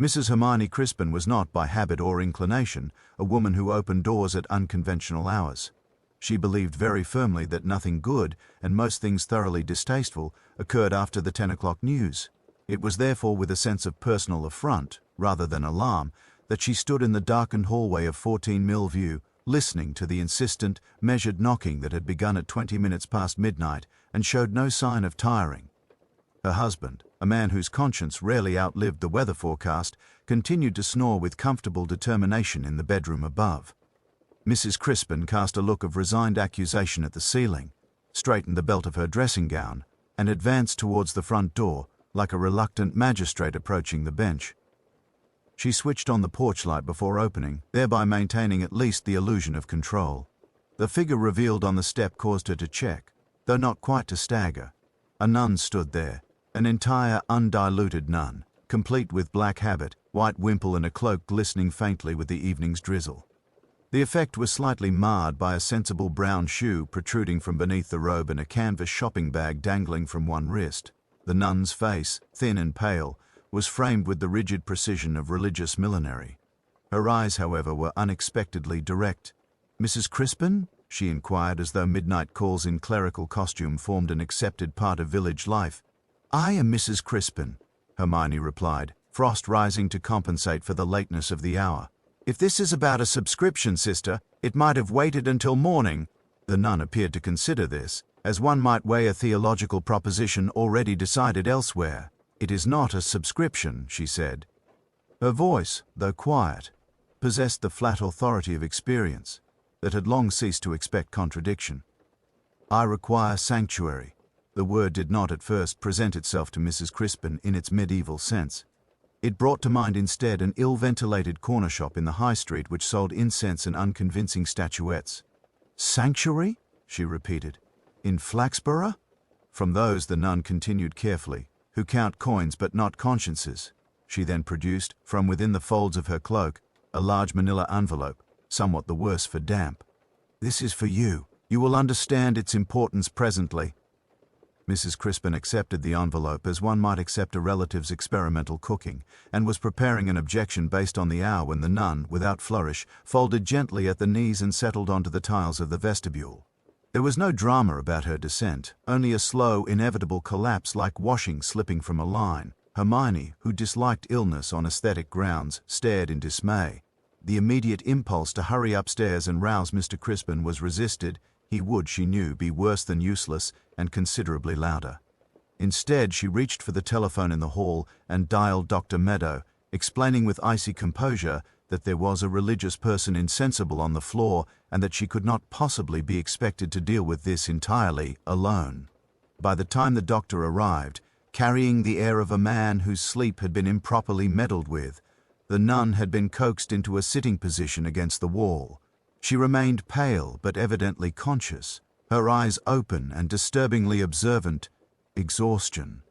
Mrs. Hermione Crispin was not, by habit or inclination, a woman who opened doors at unconventional hours. She believed very firmly that nothing good, and most things thoroughly distasteful, occurred after the 10 o'clock news. It was therefore with a sense of personal affront, rather than alarm, that she stood in the darkened hallway of 14 Millview, listening to the insistent, measured knocking that had begun at 20 minutes past midnight and showed no sign of tiring. Her husband, a man whose conscience rarely outlived the weather forecast, continued to snore with comfortable determination in the bedroom above. Mrs. Crispin cast a look of resigned accusation at the ceiling, straightened the belt of her dressing gown, and advanced towards the front door, like a reluctant magistrate approaching the bench. She switched on the porch light before opening, thereby maintaining at least the illusion of control. The figure revealed on the step caused her to check, though not quite to stagger. A nun stood there, an entire undiluted nun, complete with black habit, white wimple and a cloak glistening faintly with the evening's drizzle. The effect was slightly marred by a sensible brown shoe protruding from beneath the robe and a canvas shopping bag dangling from one wrist. The nun's face, thin and pale, was framed with the rigid precision of religious millinery. Her eyes, however, were unexpectedly direct. "Mrs. Crispin?" she inquired, as though midnight calls in clerical costume formed an accepted part of village life. "I am Mrs. Crispin," Hermione replied, frost rising to compensate for the lateness of the hour. "If this is about a subscription, sister, it might have waited until morning." The nun appeared to consider this, as one might weigh a theological proposition already decided elsewhere. "It is not a subscription," she said. Her voice, though quiet, possessed the flat authority of experience that had long ceased to expect contradiction. "I require sanctuary." The word did not at first present itself to Mrs. Crispin in its medieval sense. It brought to mind instead an ill-ventilated corner shop in the high street which sold incense and unconvincing statuettes. "Sanctuary?" she repeated. "In Flaxborough?" "From those," the nun continued carefully, "who count coins but not consciences." She then produced, from within the folds of her cloak, a large manila envelope, somewhat the worse for damp. "This is for you. You will understand its importance presently." Mrs. Crispin accepted the envelope as one might accept a relative's experimental cooking, and was preparing an objection based on the hour when the nun, without flourish, folded gently at the knees and settled onto the tiles of the vestibule. There was no drama about her descent, only a slow, inevitable collapse like washing slipping from a line. Hermione, who disliked illness on aesthetic grounds, stared in dismay. The immediate impulse to hurry upstairs and rouse Mr. Crispin was resisted. He would, she knew, be worse than useless and considerably louder. Instead, she reached for the telephone in the hall and dialed Dr. Meadow, explaining with icy composure that there was a religious person insensible on the floor and that she could not possibly be expected to deal with this entirely alone. By the time the doctor arrived, carrying the air of a man whose sleep had been improperly meddled with, the nun had been coaxed into a sitting position against the wall. She remained pale but evidently conscious, her eyes open and disturbingly observant. Exhaustion.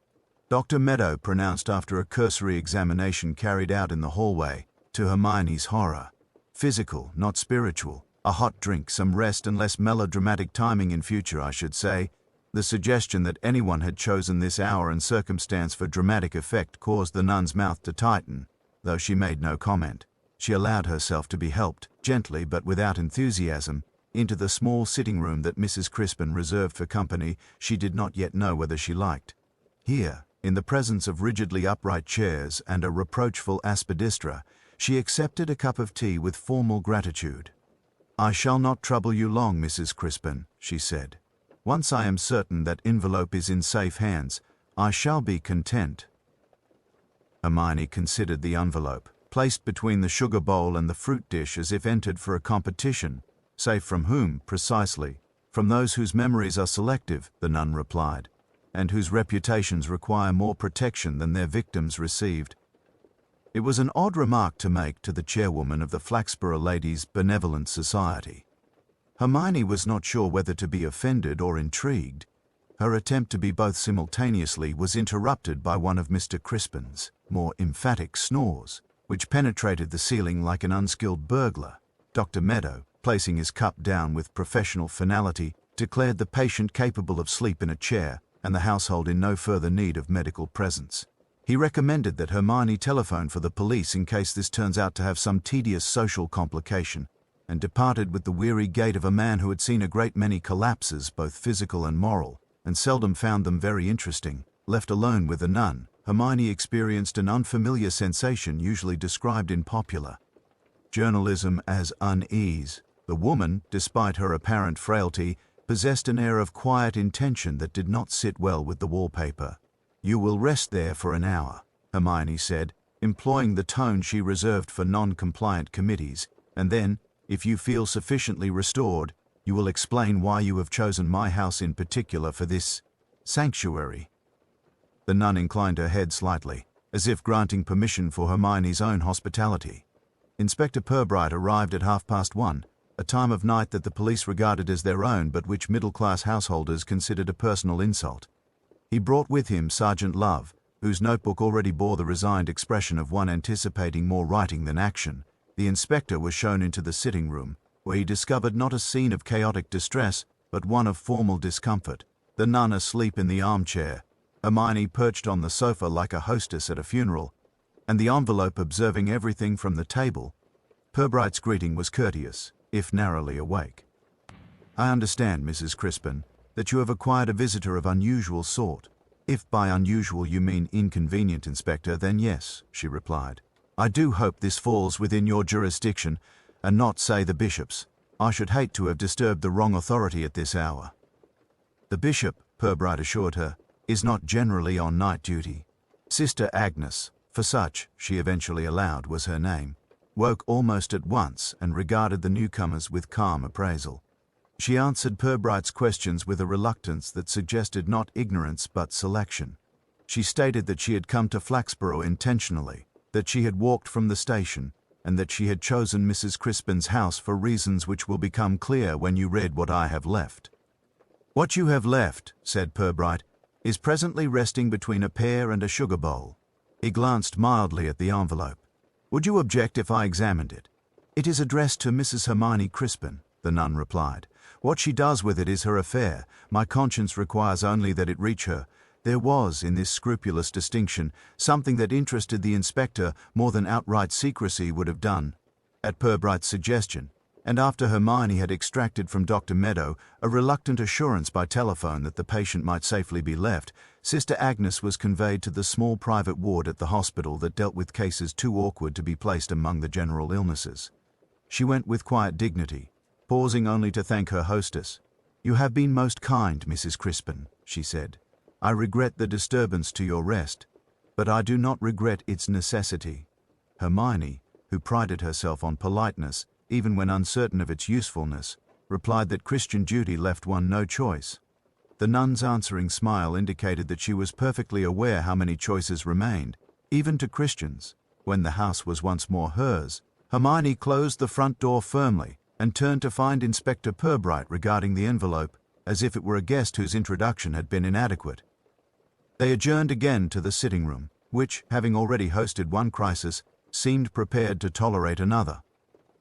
Dr. Meadow pronounced after a cursory examination carried out in the hallway, to Hermione's horror. Physical, not spiritual. A hot drink, some rest and less melodramatic timing in future, I should say. The suggestion that anyone had chosen this hour and circumstance for dramatic effect caused the nun's mouth to tighten, though she made no comment. She allowed herself to be helped, gently but without enthusiasm, into the small sitting room that Mrs. Crispin reserved for company she did not yet know whether she liked. Here, in the presence of rigidly upright chairs and a reproachful aspidistra, she accepted a cup of tea with formal gratitude. "I shall not trouble you long, Mrs. Crispin," she said. "Once I am certain that envelope is in safe hands, I shall be content." Hermione considered the envelope, placed between the sugar bowl and the fruit dish as if entered for a competition. "Safe from whom, precisely?" "From those whose memories are selective," the nun replied, "and whose reputations require more protection than their victims received." It was an odd remark to make to the chairwoman of the Flaxborough Ladies' Benevolent Society. Hermione was not sure whether to be offended or intrigued. Her attempt to be both simultaneously was interrupted by one of Mr. Crispin's more emphatic snores, which penetrated the ceiling like an unskilled burglar. Dr. Meadow, placing his cup down with professional finality, declared the patient capable of sleep in a chair and the household in no further need of medical presence. He recommended that Hermione telephone for the police in case this turns out to have some tedious social complication, and departed with the weary gait of a man who had seen a great many collapses, both physical and moral, and seldom found them very interesting. Left alone with the nun, Hermione experienced an unfamiliar sensation usually described in popular journalism as unease. The woman, despite her apparent frailty, possessed an air of quiet intention that did not sit well with the wallpaper. "You will rest there for an hour," Hermione said, employing the tone she reserved for non-compliant committees, "and then, if you feel sufficiently restored, you will explain why you have chosen my house in particular for this sanctuary." The nun inclined her head slightly, as if granting permission for Hermione's own hospitality. Inspector Purbright arrived at 1:30, a time of night that the police regarded as their own but which middle-class householders considered a personal insult. He brought with him Sergeant Love, whose notebook already bore the resigned expression of one anticipating more writing than action. The inspector was shown into the sitting room, where he discovered not a scene of chaotic distress, but one of formal discomfort. The nun asleep in the armchair, Hermione perched on the sofa like a hostess at a funeral, and the envelope observing everything from the table. Purbright's greeting was courteous, if narrowly awake. "I understand, Mrs. Crispin, that you have acquired a visitor of unusual sort. If by unusual you mean inconvenient, Inspector, then yes," she replied. "I do hope this falls within your jurisdiction, and not, say, the bishop's. I should hate to have disturbed the wrong authority at this hour." "The bishop," Purbright assured her, "is not generally on night duty." Sister Agnes, for such, she eventually allowed, was her name, woke almost at once and regarded the newcomers with calm appraisal. She answered Purbright's questions with a reluctance that suggested not ignorance but selection. She stated that she had come to Flaxborough intentionally, that she had walked from the station, and that she had chosen Mrs. Crispin's house for reasons which will become clear when you read what I have left. "What you have left," said Purbright, "is presently resting between a pear and a sugar bowl." He glanced mildly at the envelope. "Would you object if I examined it?" "It is addressed to Mrs. Hermione Crispin," the nun replied. "What she does with it is her affair. My conscience requires only that it reach her." There was, in this scrupulous distinction, something that interested the inspector more than outright secrecy would have done. At Purbright's suggestion, and after Hermione had extracted from Dr. Meadow a reluctant assurance by telephone that the patient might safely be left, Sister Agnes was conveyed to the small private ward at the hospital that dealt with cases too awkward to be placed among the general illnesses. She went with quiet dignity, pausing only to thank her hostess. "You have been most kind, Mrs. Crispin," she said. "I regret the disturbance to your rest, but I do not regret its necessity." Hermione, who prided herself on politeness, even when uncertain of its usefulness, replied that Christian duty left one no choice. The nun's answering smile indicated that she was perfectly aware how many choices remained, even to Christians. When the house was once more hers, Hermione closed the front door firmly and turned to find Inspector Purbright regarding the envelope, as if it were a guest whose introduction had been inadequate. They adjourned again to the sitting room, which, having already hosted one crisis, seemed prepared to tolerate another.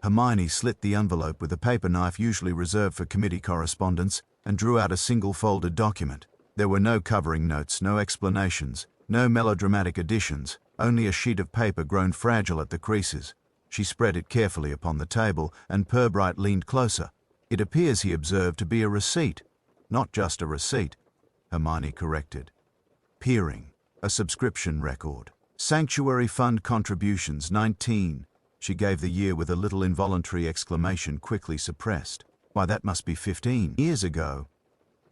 Hermione slit the envelope with a paper knife usually reserved for committee correspondence and drew out a single-folded document. There were no covering notes, no explanations, no melodramatic additions, only a sheet of paper grown fragile at the creases. She spread it carefully upon the table, and Purbright leaned closer. "It appears," he observed, "to be a receipt." "Not just a receipt," Hermione corrected. "Peering, a subscription record. Sanctuary Fund contributions, 19. She gave the year with a little involuntary exclamation quickly suppressed. "Why, that must be 15 years ago."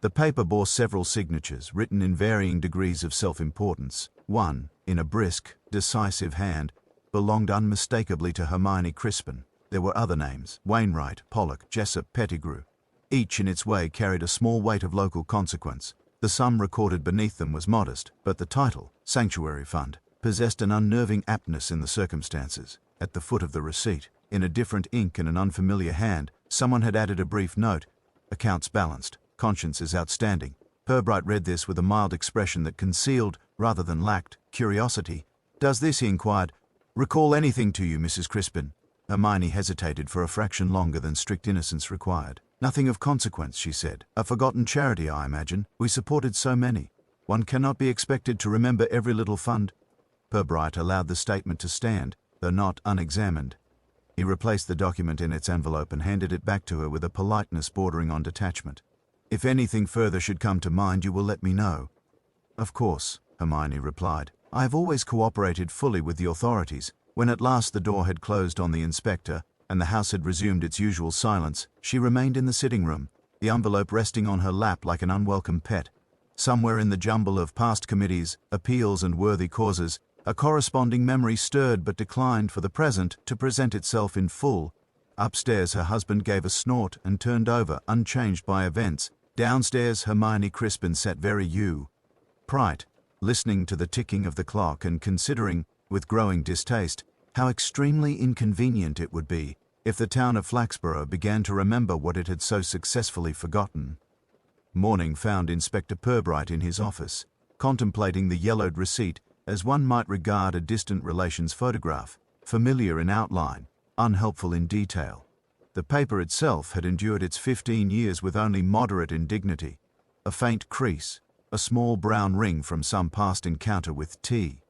The paper bore several signatures, written in varying degrees of self-importance. One, in a brisk, decisive hand, belonged unmistakably to Hermione Crispin. There were other names: Wainwright, Pollock, Jessup, Pettigrew. Each in its way carried a small weight of local consequence. The sum recorded beneath them was modest, but the title, Sanctuary Fund, possessed an unnerving aptness in the circumstances. At the foot of the receipt, in a different ink and an unfamiliar hand, someone had added a brief note: "Accounts balanced. Conscience is outstanding." Purbright read this with a mild expression that concealed, rather than lacked, curiosity. "Does this," he inquired, "recall anything to you, Mrs. Crispin?" Hermione hesitated for a fraction longer than strict innocence required. "Nothing of consequence," she said. "A forgotten charity, I imagine. We supported so many. One cannot be expected to remember every little fund." Purbright allowed the statement to stand, though not unexamined. He replaced the document in its envelope and handed it back to her with a politeness bordering on detachment. "If anything further should come to mind, you will let me know." "Of course," Hermione replied. "I have always cooperated fully with the authorities." When at last the door had closed on the inspector and the house had resumed its usual silence, she remained in the sitting room, the envelope resting on her lap like an unwelcome pet. Somewhere in the jumble of past committees, appeals and worthy causes, a corresponding memory stirred but declined for the present to present itself in full. Upstairs her husband gave a snort and turned over, unchanged by events. Downstairs Hermione Crispin sat very upright, listening to the ticking of the clock and considering, with growing distaste, how extremely inconvenient it would be if the town of Flaxborough began to remember what it had so successfully forgotten. Morning found Inspector Purbright in his office, contemplating the yellowed receipt as one might regard a distant relation's photograph, familiar in outline, unhelpful in detail. The paper itself had endured its 15 years with only moderate indignity, a faint crease, a small brown ring from some past encounter with tea.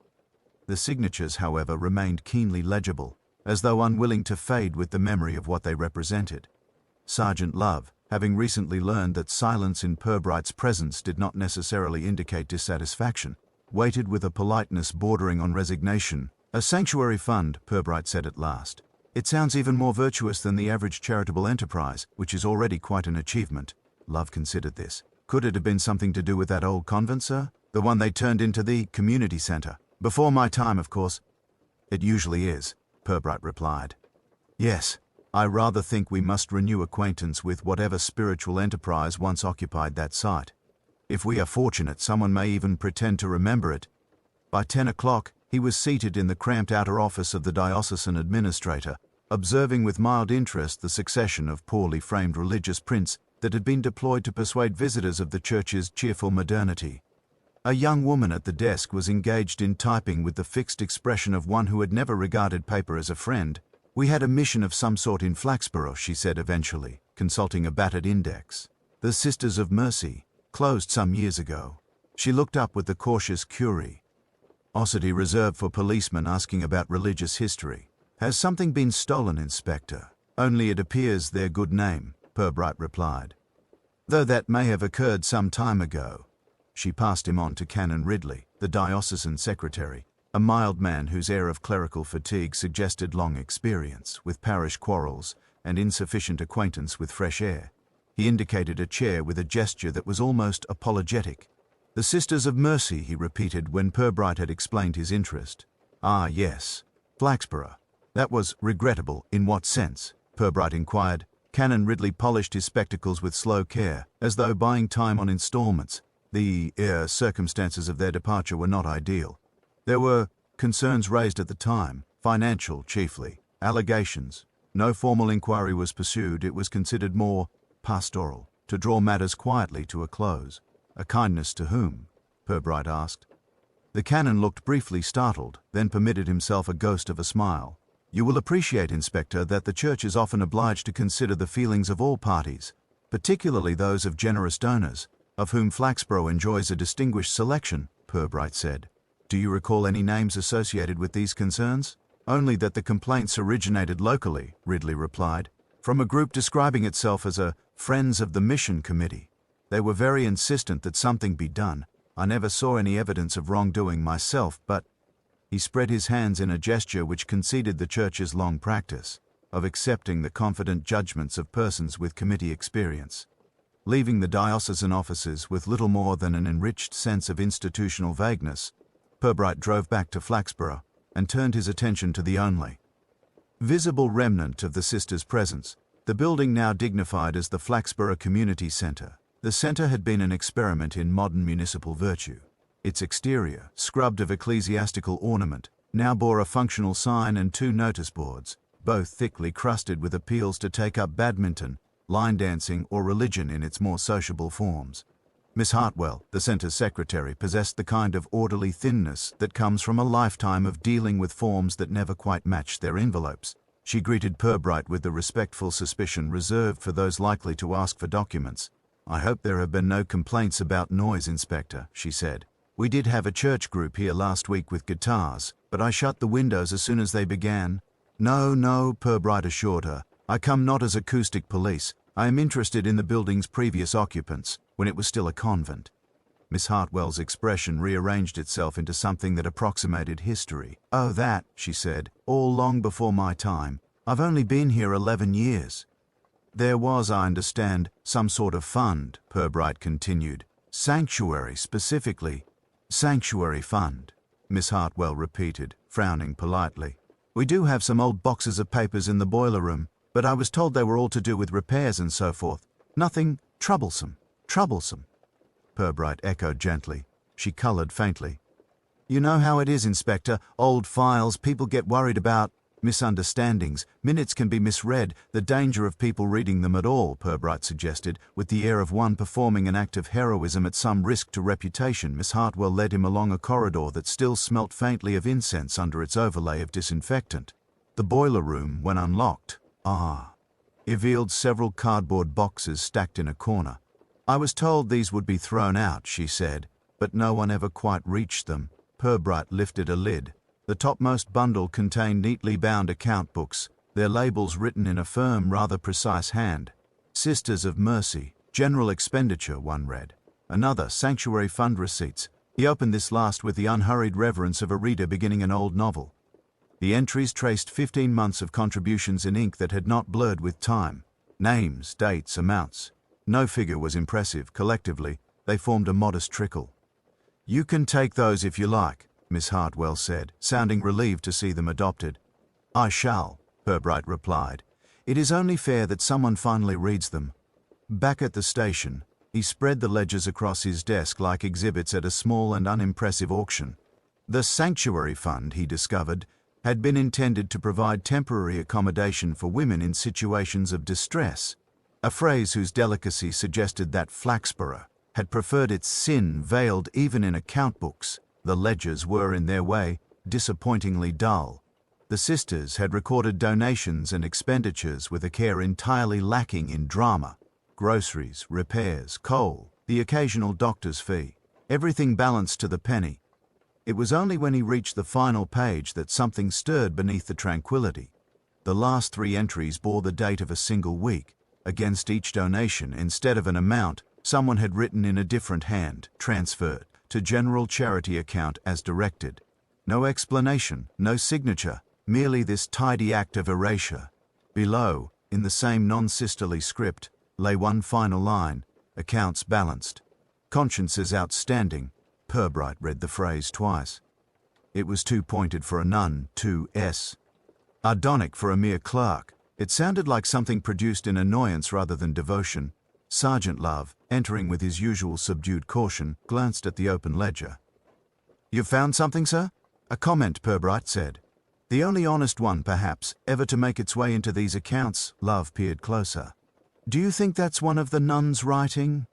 The signatures, however, remained keenly legible, as though unwilling to fade with the memory of what they represented. Sergeant Love, having recently learned that silence in Purbright's presence did not necessarily indicate dissatisfaction, waited with a politeness bordering on resignation. "A sanctuary fund," Purbright said at last. "It sounds even more virtuous than the average charitable enterprise, which is already quite an achievement." Love considered this. "Could it have been something to do with that old convent, sir? The one they turned into the community centre? Before my time, of course." "It usually is," Purbright replied. "Yes, I rather think we must renew acquaintance with whatever spiritual enterprise once occupied that site. If we are fortunate, someone may even pretend to remember it." By 10 o'clock, he was seated in the cramped outer office of the diocesan administrator, observing with mild interest the succession of poorly framed religious prints that had been deployed to persuade visitors of the church's cheerful modernity. A young woman at the desk was engaged in typing with the fixed expression of one who had never regarded paper as a friend. "We had a mission of some sort in Flaxborough," she said eventually, consulting a battered index. "The Sisters of Mercy, closed some years ago." She looked up with the cautious curiosity reserved for policemen asking about religious history. "Has something been stolen, Inspector?" "Only it appears their good name," Purbright replied. "Though that may have occurred some time ago." She passed him on to Canon Ridley, the diocesan secretary, a mild man whose air of clerical fatigue suggested long experience with parish quarrels and insufficient acquaintance with fresh air. He indicated a chair with a gesture that was almost apologetic. "The Sisters of Mercy," he repeated when Purbright had explained his interest. "Ah, yes. Flaxborough. That was regrettable. In what sense?" Purbright inquired. Canon Ridley polished his spectacles with slow care, as though buying time on installments. The circumstances of their departure were not ideal. There were concerns raised at the time, financial chiefly, allegations. No formal inquiry was pursued. It was considered more pastoral, to draw matters quietly to a close. "A kindness to whom?" Purbright asked. The canon looked briefly startled, then permitted himself a ghost of a smile. "You will appreciate, Inspector, that the Church is often obliged to consider the feelings of all parties, particularly those of generous donors, of whom Flaxborough enjoys a distinguished selection," Purbright said. "Do you recall any names associated with these concerns?" "Only that the complaints originated locally," Ridley replied, "from a group describing itself as a Friends of the Mission Committee. They were very insistent that something be done. I never saw any evidence of wrongdoing myself, but—" He spread his hands in a gesture which conceded the Church's long practice of accepting the confident judgments of persons with committee experience. Leaving the diocesan offices with little more than an enriched sense of institutional vagueness, Purbright drove back to Flaxborough and turned his attention to the only visible remnant of the sisters' presence, the building now dignified as the Flaxborough Community Centre. The centre had been an experiment in modern municipal virtue. Its exterior, scrubbed of ecclesiastical ornament, now bore a functional sign and 2 notice boards, both thickly crusted with appeals to take up badminton, line dancing, or religion in its more sociable forms. Miss Hartwell, the centre's secretary, possessed the kind of orderly thinness that comes from a lifetime of dealing with forms that never quite matched their envelopes. She greeted Purbright with the respectful suspicion reserved for those likely to ask for documents. "I hope there have been no complaints about noise, Inspector," she said. We did have a church group here last week with guitars, but I shut the windows as soon as they began. No, no, Purbright assured her. I come not as acoustic police. I am interested in the building's previous occupants, when it was still a convent. Miss Hartwell's expression rearranged itself into something that approximated history. Oh, that, she said, all long before my time. I've only been here 11 years. There was, I understand, some sort of fund, Purbright continued. Sanctuary, specifically. Sanctuary fund, Miss Hartwell repeated, frowning politely. We do have some old boxes of papers in the boiler room, but I was told they were all to do with repairs and so forth. Nothing troublesome. Troublesome, Purbright echoed gently. She colored faintly. You know how it is, Inspector. Old files, people get worried about misunderstandings. Minutes can be misread. The danger of people reading them at all, Purbright suggested, with the air of one performing an act of heroism at some risk to reputation. Miss Hartwell led him along a corridor that still smelt faintly of incense under its overlay of disinfectant. The boiler room, when unlocked, revealed several cardboard boxes stacked in a corner. I was told these would be thrown out, she said, but no one ever quite reached them. Purbright lifted a lid. The topmost bundle contained neatly bound account books, their labels written in a firm, rather precise hand. Sisters of Mercy, General Expenditure, one read. Another, Sanctuary Fund Receipts. He opened this last with the unhurried reverence of a reader beginning an old novel. The entries traced 15 months of contributions in ink that had not blurred with time. Names, dates, amounts. No figure was impressive. Collectively, they formed a modest trickle. You can take those if you like, Miss Hartwell said, sounding relieved to see them adopted. I shall, Purbright replied. It is only fair that someone finally reads them. Back at the station, he spread the ledgers across his desk like exhibits at a small and unimpressive auction. The Sanctuary Fund, he discovered, had been intended to provide temporary accommodation for women in situations of distress, a phrase whose delicacy suggested that Flaxborough had preferred its sin veiled even in account books. The ledgers were, in their way, disappointingly dull. The sisters had recorded donations and expenditures with a care entirely lacking in drama. Groceries, repairs, coal, the occasional doctor's fee. Everything balanced to the penny. It was only when he reached the final page that something stirred beneath the tranquility. The last 3 entries bore the date of a single week. Against each donation, instead of an amount, someone had written in a different hand, transferred to general charity account as directed. No explanation, no signature, merely this tidy act of erasure. Below, in the same non-sisterly script, lay one final line, accounts balanced. Consciences outstanding. Purbright read the phrase twice. It was too pointed for a nun, too sardonic for a mere clerk. It sounded like something produced in annoyance rather than devotion. Sergeant Love, entering with his usual subdued caution, glanced at the open ledger. "You've found something, sir?" A comment, Purbright said. "The only honest one, perhaps, ever to make its way into these accounts." Love peered closer. "Do you think that's one of the nuns' writing?"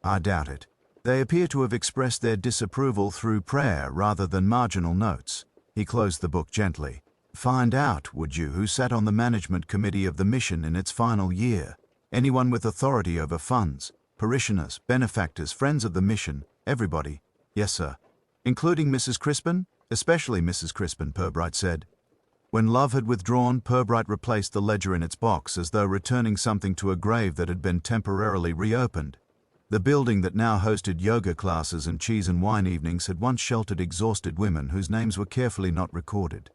"I doubt it. They appear to have expressed their disapproval through prayer rather than marginal notes." He closed the book gently. "Find out, would you, who sat on the management committee of the mission in its final year? Anyone with authority over funds, parishioners, benefactors, friends of the mission, everybody." "Yes, sir." "Including Mrs. Crispin?" "Especially Mrs. Crispin," Purbright said. When Love had withdrawn, Purbright replaced the ledger in its box as though returning something to a grave that had been temporarily reopened. The building that now hosted yoga classes and cheese and wine evenings had once sheltered exhausted women whose names were carefully not recorded.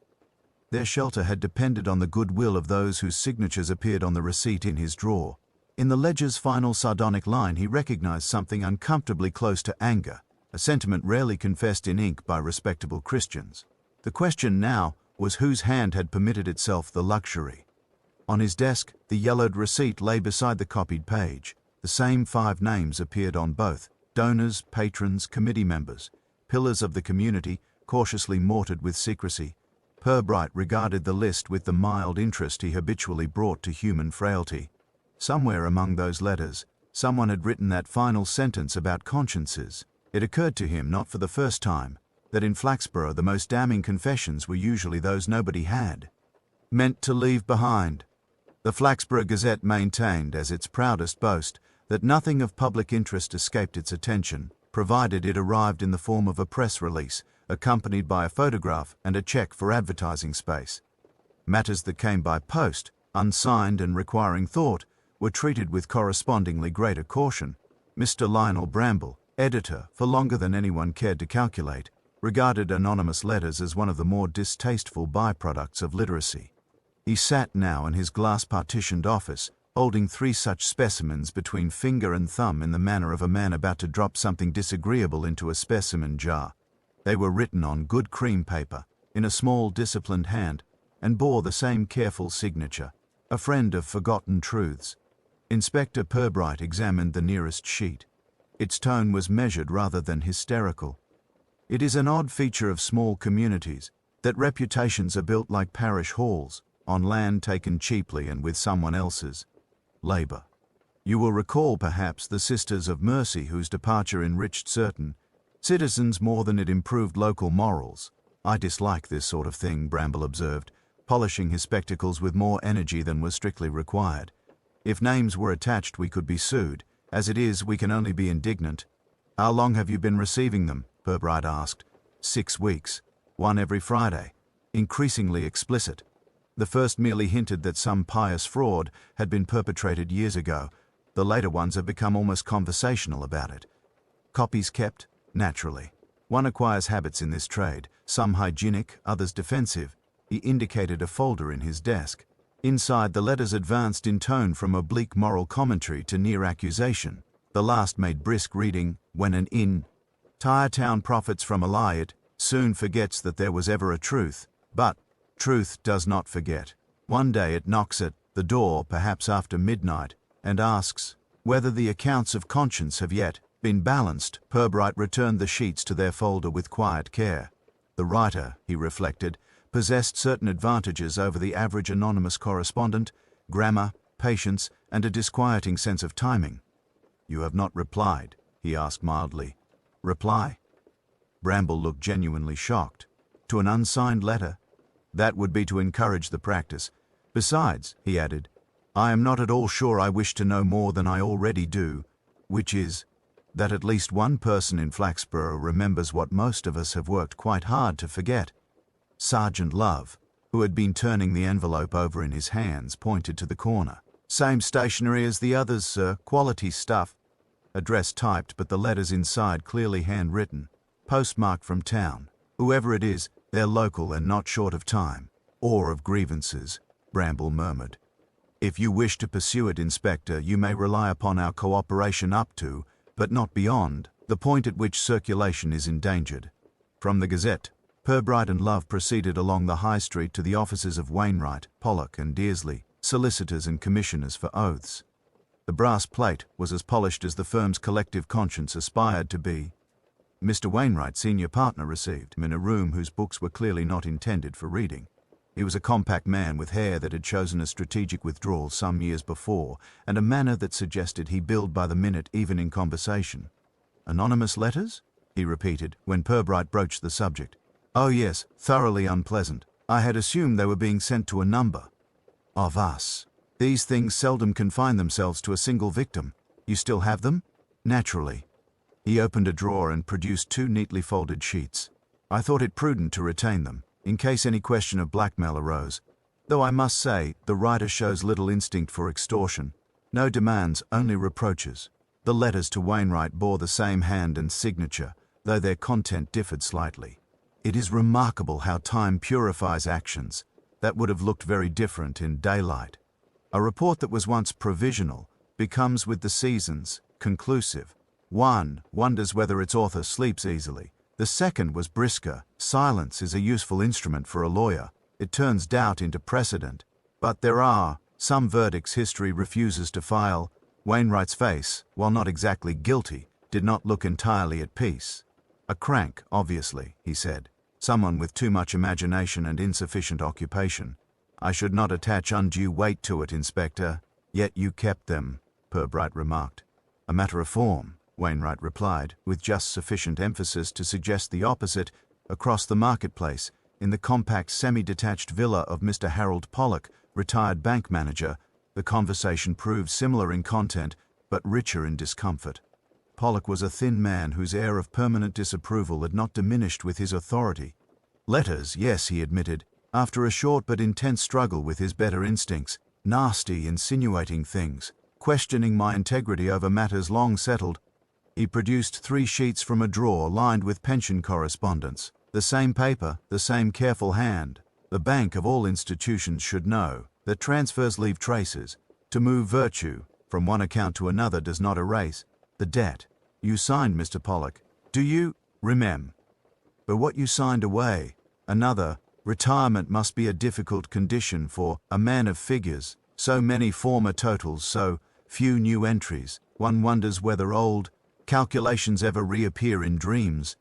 Their shelter had depended on the goodwill of those whose signatures appeared on the receipt in his drawer. In the ledger's final sardonic line he recognized something uncomfortably close to anger, a sentiment rarely confessed in ink by respectable Christians. The question now was whose hand had permitted itself the luxury. On his desk, the yellowed receipt lay beside the copied page. The same 5 names appeared on both: donors, patrons, committee members, pillars of the community, cautiously mortared with secrecy. Purbright regarded the list with the mild interest he habitually brought to human frailty. Somewhere among those letters, someone had written that final sentence about consciences. It occurred to him, not for the first time, that in Flaxborough the most damning confessions were usually those nobody had meant to leave behind. The Flaxborough Gazette maintained, as its proudest boast, that nothing of public interest escaped its attention. provided it arrived in the form of a press release, accompanied by a photograph and a check for advertising space. Matters that came by post, unsigned and requiring thought, were treated with correspondingly greater caution. Mr. Lionel Bramble, editor, for longer than anyone cared to calculate, regarded anonymous letters as one of the more distasteful byproducts of literacy. He sat now in his glass-partitioned office, holding 3 such specimens between finger and thumb in the manner of a man about to drop something disagreeable into a specimen jar. They were written on good cream paper, in a small, disciplined hand, and bore the same careful signature, a friend of forgotten truths. Inspector Purbright examined the nearest sheet. Its tone was measured rather than hysterical. It is an odd feature of small communities that reputations are built like parish halls, on land taken cheaply and with someone else's labor. You will recall perhaps the Sisters of Mercy, whose departure enriched certain citizens more than it improved local morals. I dislike this sort of thing, Bramble observed, polishing his spectacles with more energy than was strictly required. If names were attached, we could be sued. As it is, we can only be indignant. How long have you been receiving them? Purbright asked. 6 weeks. One every Friday. Increasingly explicit. The first merely hinted that some pious fraud had been perpetrated years ago. The later ones have become almost conversational about it. Copies kept? Naturally. One acquires habits in this trade, some hygienic, others defensive. He indicated a folder in his desk. Inside, the letters advanced in tone from oblique moral commentary to near accusation. The last made brisk reading. When an entire town profits from a lie, it soon forgets that there was ever a truth. But truth does not forget. One day it knocks at the door, perhaps after midnight, and asks whether the accounts of conscience have yet been balanced. Purbright returned the sheets to their folder with quiet care. The writer, he reflected, possessed certain advantages over the average anonymous correspondent: grammar, patience, and a disquieting sense of timing. You have not replied, he asked mildly. Reply? Bramble looked genuinely shocked. To an unsigned letter? That would be to encourage the practice. Besides, he added, I am not at all sure I wish to know more than I already do, which is that at least one person in Flaxborough remembers what most of us have worked quite hard to forget. Sergeant Love, who had been turning the envelope over in his hands, pointed to the corner. Same stationery as the others, sir. Quality stuff. Address typed, but the letters inside clearly handwritten. Postmarked from town. Whoever it is, they're local and not short of time. Or of grievances, Bramble murmured. If you wish to pursue it, Inspector, you may rely upon our cooperation up to, but not beyond, the point at which circulation is endangered. From the Gazette, Purbright and Love proceeded along the High Street to the offices of Wainwright, Pollock and Dearsley, solicitors and commissioners for oaths. The brass plate was as polished as the firm's collective conscience aspired to be. Mr. Wainwright, senior partner, received him in a room whose books were clearly not intended for reading. He was a compact man with hair that had chosen a strategic withdrawal some years before, and a manner that suggested he billed by the minute even in conversation. Anonymous letters? He repeated, when Purbright broached the subject. Oh yes, thoroughly unpleasant. I had assumed they were being sent to a number of us. These things seldom confine themselves to a single victim. You still have them? Naturally. He opened a drawer and produced 2 neatly folded sheets. I thought it prudent to retain them, in case any question of blackmail arose, though I must say the writer shows little instinct for extortion. No demands, only reproaches. The letters to Wainwright bore the same hand and signature, though their content differed slightly. It is remarkable how time purifies actions that would have looked very different in daylight. A report that was once provisional becomes with the seasons conclusive. One wonders whether its author sleeps easily. The second was brisker. Silence is a useful instrument for a lawyer. It turns doubt into precedent. But there are some verdicts history refuses to file. Wainwright's face, while not exactly guilty, did not look entirely at peace. A crank, obviously, he said. Someone with too much imagination and insufficient occupation. I should not attach undue weight to it, Inspector. Yet you kept them, Purbright remarked. A matter of form, Wainwright replied, with just sufficient emphasis to suggest the opposite. Across the marketplace, in the compact semi-detached villa of Mr. Harold Pollock, retired bank manager, the conversation proved similar in content, but richer in discomfort. Pollock was a thin man whose air of permanent disapproval had not diminished with his authority. Letters, yes, he admitted, after a short but intense struggle with his better instincts, nasty, insinuating things, questioning my integrity over matters long settled. He produced 3 sheets from a drawer lined with pension correspondence. The same paper, the same careful hand. The bank of all institutions should know that transfers leave traces. To move virtue from one account to another does not erase the debt. You signed, Mr. Pollock. Do you remember? But what you signed away, another, retirement must be a difficult condition for a man of figures. So many former totals, so few new entries. One wonders whether old calculations ever reappear in dreams.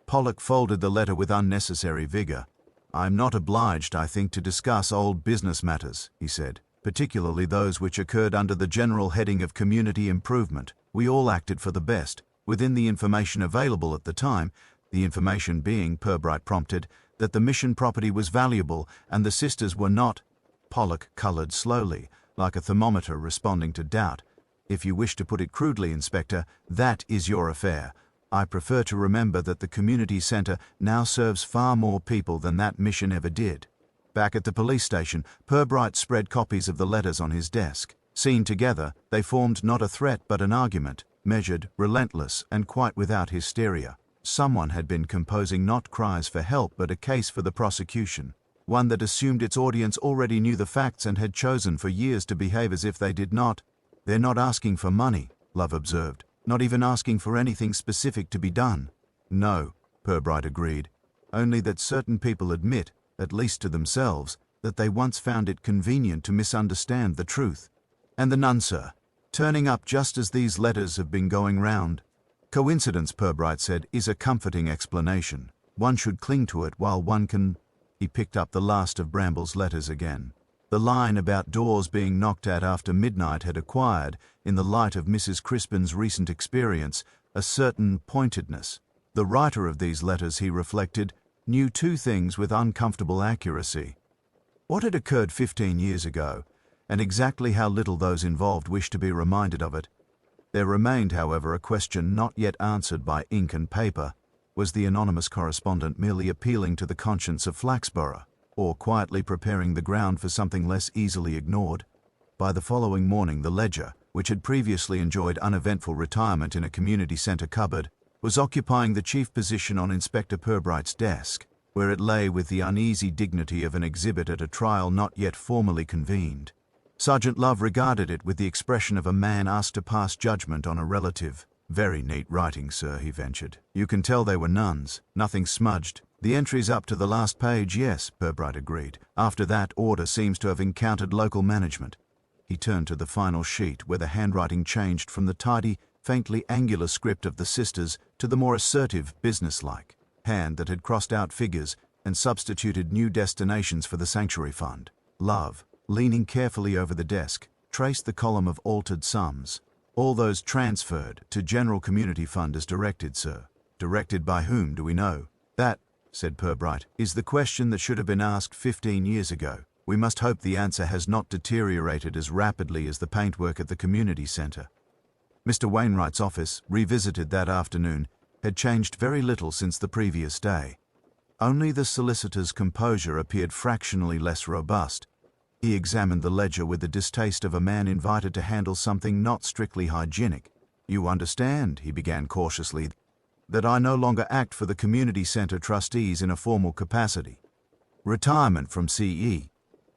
Pollock folded the letter with unnecessary vigor. I am not obliged, I think, to discuss old business matters, he said, particularly those which occurred under the general heading of community improvement. We all acted for the best, within the information available at the time, the information being, Purbright prompted, that the mission property was valuable and the sisters were not. Pollock coloured slowly, like a thermometer responding to doubt. If you wish to put it crudely, Inspector, that is your affair. I prefer to remember that the community centre now serves far more people than that mission ever did. Back at the police station, Purbright spread copies of the letters on his desk. Seen together, they formed not a threat but an argument, measured, relentless, and quite without hysteria. Someone had been composing not cries for help but a case for the prosecution, one that assumed its audience already knew the facts and had chosen for years to behave as if they did not. They're not asking for money, Love observed. Not even asking for anything specific to be done. No, Purbright agreed. Only that certain people admit, at least to themselves, that they once found it convenient to misunderstand the truth. And the nun, sir, turning up just as these letters have been going round. Coincidence, Purbright said, is a comforting explanation. One should cling to it while one can. He picked up the last of Bramble's letters again. The line about doors being knocked at after midnight had acquired, in the light of Mrs. Crispin's recent experience, a certain pointedness. The writer of these letters, he reflected, knew 2 things with uncomfortable accuracy. What had occurred 15 years ago, and exactly how little those involved wished to be reminded of it. There remained, however, a question not yet answered by ink and paper. Was the anonymous correspondent merely appealing to the conscience of Flaxborough, or quietly preparing the ground for something less easily ignored? By the following morning, the ledger, which had previously enjoyed uneventful retirement in a community centre cupboard, was occupying the chief position on Inspector Purbright's desk, where it lay with the uneasy dignity of an exhibit at a trial not yet formally convened. Sergeant Love regarded it with the expression of a man asked to pass judgment on a relative. Very neat writing, sir, he ventured. You can tell they were nuns, nothing smudged. The entries up to the last page, yes, Purbright agreed. After that, order seems to have encountered local management. He turned to the final sheet, where the handwriting changed from the tidy, faintly angular script of the sisters to the more assertive, businesslike hand that had crossed out figures and substituted new destinations for the sanctuary fund. Love, leaning carefully over the desk, traced the column of altered sums. All those transferred to General Community Fund as directed, sir. Directed by whom, do we know? That, said Purbright, is the question that should have been asked 15 years ago. We must hope the answer has not deteriorated as rapidly as the paintwork at the community centre. Mr. Wainwright's office, revisited that afternoon, had changed very little since the previous day. Only the solicitor's composure appeared fractionally less robust. He examined the ledger with the distaste of a man invited to handle something not strictly hygienic. You understand, he began cautiously, that I no longer act for the community centre trustees in a formal capacity. Retirement from CE.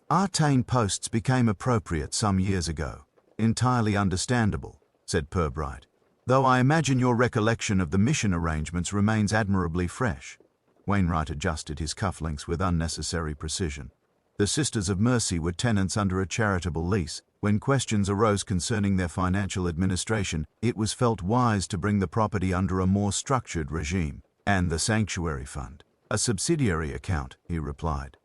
Artane posts became appropriate some years ago. Entirely understandable, said Purbright, though I imagine your recollection of the mission arrangements remains admirably fresh. Wainwright adjusted his cufflinks with unnecessary precision. The Sisters of Mercy were tenants under a charitable lease. When questions arose concerning their financial administration, it was felt wise to bring the property under a more structured regime. And the Sanctuary Fund, a subsidiary account, he replied.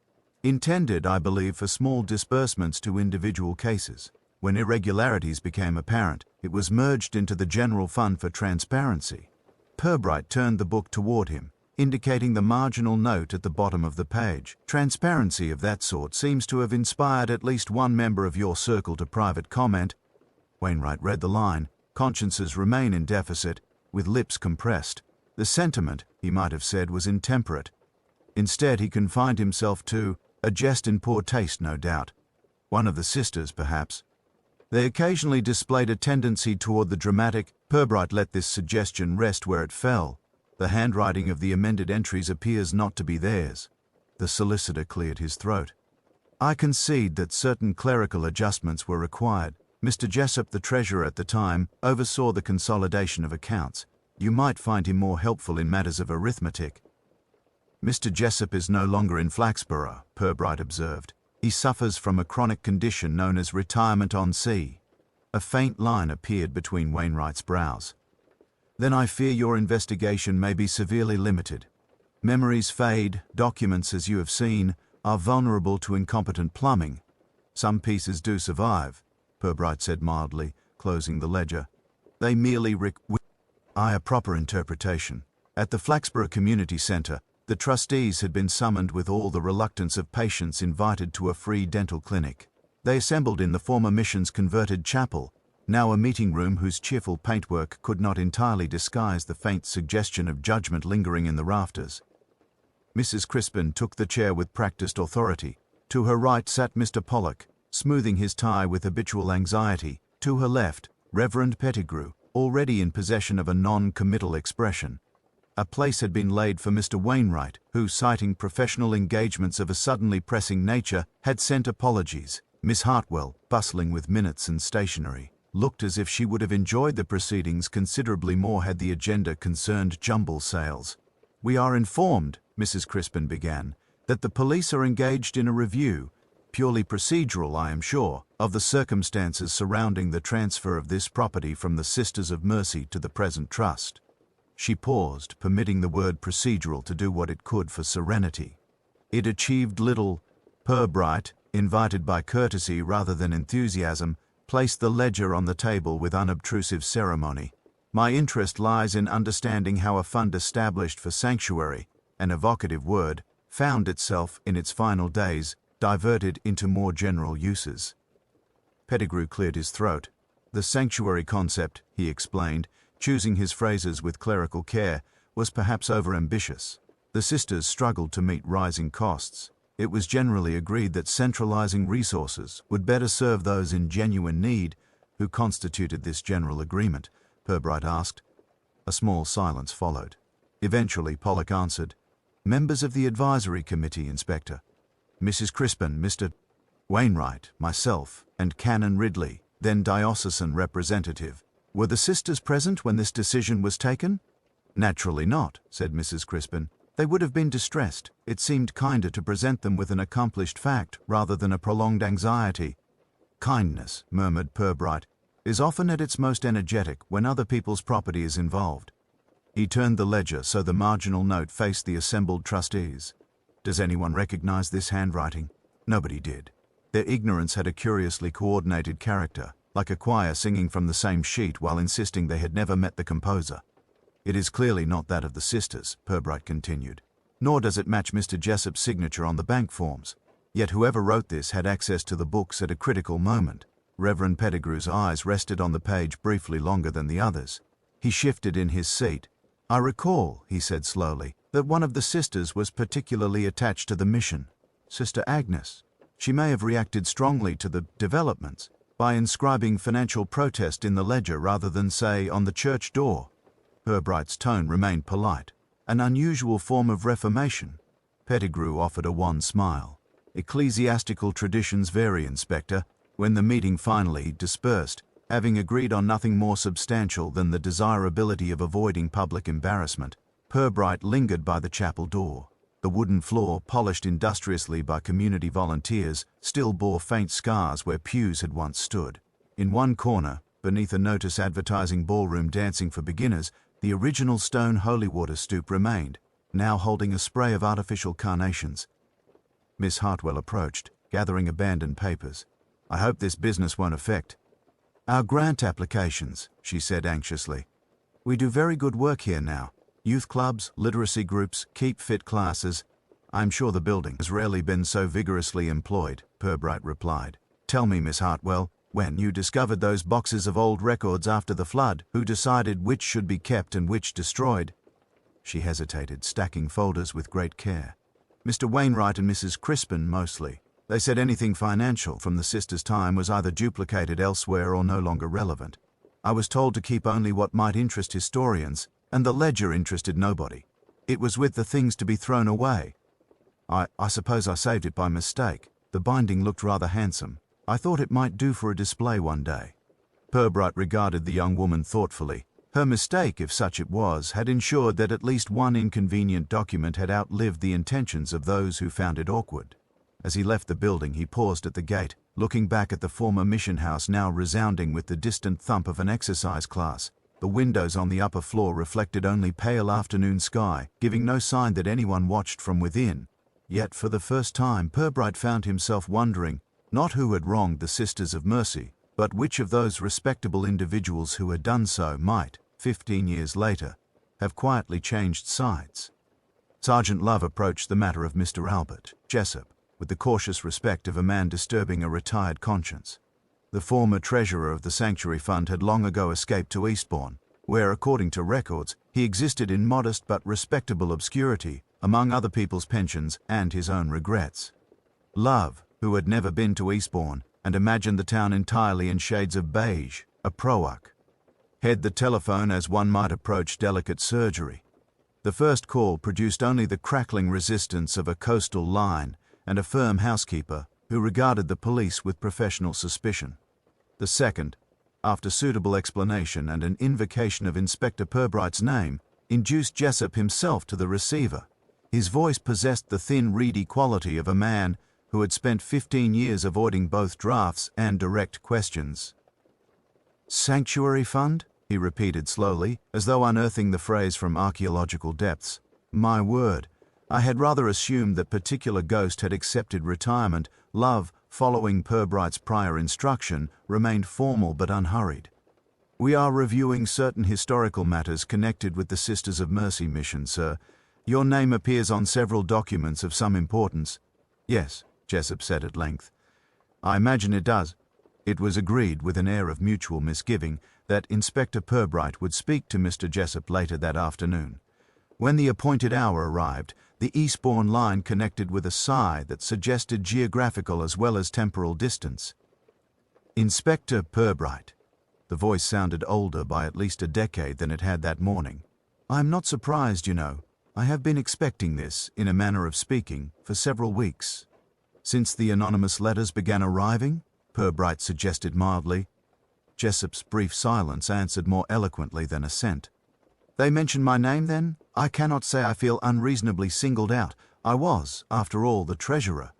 Intended, I believe, for small disbursements to individual cases. When irregularities became apparent, it was merged into the General Fund for transparency. Purbright turned the book toward him, indicating the marginal note at the bottom of the page. Transparency of that sort seems to have inspired at least one member of your circle to private comment. Wainwright read the line. Consciences remain in deficit. with lips compressed. The sentiment, he might have said, was intemperate. Instead, he confined himself to a jest in poor taste, no doubt. One of the sisters, perhaps. They occasionally displayed a tendency toward the dramatic. Purbright let this suggestion rest where it fell. The handwriting of the amended entries appears not to be theirs. The solicitor cleared his throat. I concede that certain clerical adjustments were required. Mr. Jessup, the treasurer at the time, oversaw the consolidation of accounts. You might find him more helpful in matters of arithmetic. Mr. Jessup is no longer in Flaxborough, Purbright observed. He suffers from a chronic condition known as retirement on sea. A faint line appeared between Wainwright's brows. Then I fear your investigation may be severely limited. Memories fade, documents, as you have seen, are vulnerable to incompetent plumbing. Some pieces do survive, Purbright said mildly, closing the ledger. They merely a proper interpretation. At the Flaxborough Community Centre, the trustees had been summoned with all the reluctance of patients invited to a free dental clinic. They assembled in the former mission's converted chapel, now a meeting room whose cheerful paintwork could not entirely disguise the faint suggestion of judgment lingering in the rafters. Mrs. Crispin took the chair with practiced authority. To her right sat Mr. Pollock, smoothing his tie with habitual anxiety. To her left, Reverend Pettigrew, already in possession of a non-committal expression. A place had been laid for Mr. Wainwright, who, citing professional engagements of a suddenly pressing nature, had sent apologies. Miss Hartwell, bustling with minutes and stationery, looked as if she would have enjoyed the proceedings considerably more had the agenda concerned jumble sales. We are informed, Mrs. Crispin began, that the police are engaged in a review, purely procedural, I am sure, of the circumstances surrounding the transfer of this property from the Sisters of Mercy to the present trust. She paused, permitting the word procedural to do what it could for serenity. It achieved little. Purbright, invited by courtesy rather than enthusiasm, placed the ledger on the table with unobtrusive ceremony. My interest lies in understanding how a fund established for sanctuary, an evocative word, found itself, in its final days, diverted into more general uses. Pettigrew cleared his throat. The sanctuary concept, he explained, choosing his phrases with clerical care, was perhaps overambitious. The sisters struggled to meet rising costs. It was generally agreed that centralizing resources would better serve those in genuine need. Who constituted this general agreement? Purbright asked. A small silence followed. Eventually Pollock answered, Members of the advisory committee, Inspector. Mrs. Crispin, Mr. Wainwright, myself, and Canon Ridley, then diocesan representative. Were the sisters present when this decision was taken? Naturally not, said Mrs. Crispin. They would have been distressed. It seemed kinder to present them with an accomplished fact rather than a prolonged anxiety. Kindness, murmured Purbright, is often at its most energetic when other people's property is involved. He turned the ledger so the marginal note faced the assembled trustees. Does anyone recognize this handwriting? Nobody did. Their ignorance had a curiously coordinated character, like a choir singing from the same sheet while insisting they had never met the composer. It is clearly not that of the sisters, Purbright continued, nor does it match Mr. Jessup's signature on the bank forms. Yet whoever wrote this had access to the books at a critical moment. Reverend Pettigrew's eyes rested on the page briefly longer than the others. He shifted in his seat. I recall, he said slowly, that one of the sisters was particularly attached to the mission, Sister Agnes. She may have reacted strongly to the developments by inscribing financial protest in the ledger rather than, say, on the church door. Purbright's tone remained polite. An unusual form of reformation. Pettigrew offered a wan smile. Ecclesiastical traditions vary, Inspector. When the meeting finally dispersed, having agreed on nothing more substantial than the desirability of avoiding public embarrassment, Purbright lingered by the chapel door. The wooden floor, polished industriously by community volunteers, still bore faint scars where pews had once stood. In one corner, beneath a notice advertising ballroom dancing for beginners, the original stone holy water stoop remained, now holding a spray of artificial carnations. Miss Hartwell approached, gathering abandoned papers. I hope this business won't affect our grant applications, she said anxiously. We do very good work here now. Youth clubs, literacy groups, keep fit classes. I'm sure the building has rarely been so vigorously employed, Purbright replied. Tell me, Miss Hartwell, When you discovered those boxes of old records after the flood, who decided which should be kept and which destroyed? She hesitated, stacking folders with great care. Mr. Wainwright and Mrs. Crispin, mostly. They said anything financial from the sisters' time was either duplicated elsewhere or no longer relevant. I was told to keep only what might interest historians, and the ledger interested nobody. It was with the things to be thrown away. I suppose I saved it by mistake. The binding looked rather handsome. I thought it might do for a display one day. Purbright regarded the young woman thoughtfully. Her mistake, if such it was, had ensured that at least one inconvenient document had outlived the intentions of those who found it awkward. As he left the building, he paused at the gate, looking back at the former mission house now resounding with the distant thump of an exercise class. The windows on the upper floor reflected only pale afternoon sky, giving no sign that anyone watched from within. Yet for the first time, Purbright found himself wondering, not who had wronged the Sisters of Mercy, but which of those respectable individuals who had done so might, 15 years later, have quietly changed sides. Sergeant Love approached the matter of Mr. Albert Jessup with the cautious respect of a man disturbing a retired conscience. The former treasurer of the Sanctuary Fund had long ago escaped to Eastbourne, where, according to records, he existed in modest but respectable obscurity among other people's pensions and his own regrets. Love, who had never been to Eastbourne and imagined the town entirely in shades of beige, a proac, held the telephone as one might approach delicate surgery. The first call produced only the crackling resistance of a coastal line and a firm housekeeper who regarded the police with professional suspicion. The second, after suitable explanation and an invocation of Inspector Purbright's name, induced Jessup himself to the receiver. His voice possessed the thin, reedy quality of a man who had spent 15 years avoiding both drafts and direct questions. "Sanctuary Fund?" he repeated slowly, as though unearthing the phrase from archaeological depths. "My word, I had rather assumed that particular ghost had accepted retirement." Love, following Purbright's prior instruction, remained formal but unhurried. "We are reviewing certain historical matters connected with the Sisters of Mercy mission, sir. Your name appears on several documents of some importance." "Yes," Jessup said at length. "I imagine it does." It was agreed, with an air of mutual misgiving, that Inspector Purbright would speak to Mr. Jessup later that afternoon. When the appointed hour arrived, the Eastbourne line connected with a sigh that suggested geographical as well as temporal distance. "Inspector Purbright." The voice sounded older by at least a decade than it had that morning. "I am not surprised, you know. I have been expecting this, in a manner of speaking, for several weeks." "Since the anonymous letters began arriving?" Purbright suggested mildly. Jessup's brief silence answered more eloquently than assent. "They mentioned my name, then? I cannot say I feel unreasonably singled out. I was, after all, the treasurer.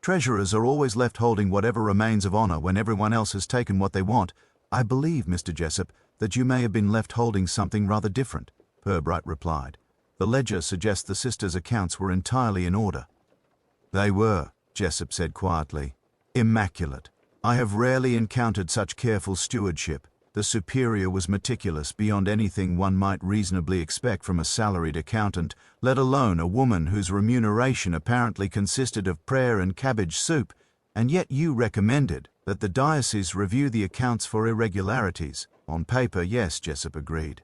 Treasurers are always left holding whatever remains of honor when everyone else has taken what they want. I believe, Mr. Jessup, that you may have been left holding something rather different," Purbright replied. "The ledger suggests the sisters' accounts were entirely in order." "They were," Jessup said quietly. "Immaculate. I have rarely encountered such careful stewardship. The superior was meticulous beyond anything one might reasonably expect from a salaried accountant, let alone a woman whose remuneration apparently consisted of prayer and cabbage soup, and yet you recommended that the diocese review the accounts for irregularities." "On paper, yes," Jessup agreed.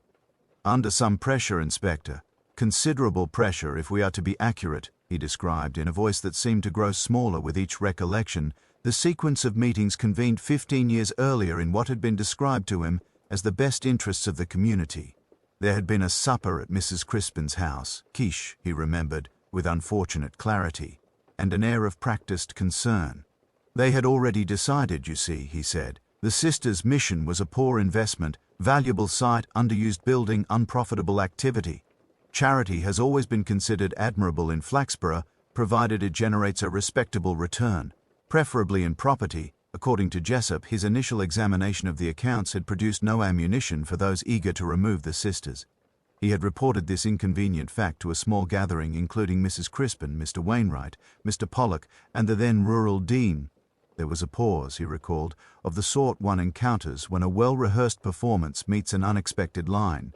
"Under some pressure, Inspector. Considerable pressure, if we are to be accurate," he described in a voice that seemed to grow smaller with each recollection, the sequence of meetings convened 15 years earlier in what had been described to him as the best interests of the community. There had been a supper at Mrs. Crispin's house, quiche, he remembered, with unfortunate clarity, and an air of practiced concern. They had already decided, you see, he said. The sisters' mission was a poor investment, valuable site, underused building, unprofitable activity. Charity has always been considered admirable in Flaxborough, provided it generates a respectable return, preferably in property. According to Jessup, his initial examination of the accounts had produced no ammunition for those eager to remove the sisters. He had reported this inconvenient fact to a small gathering including Mrs. Crispin, Mr. Wainwright, Mr. Pollock, and the then rural dean. There was a pause, he recalled, of the sort one encounters when a well-rehearsed performance meets an unexpected line.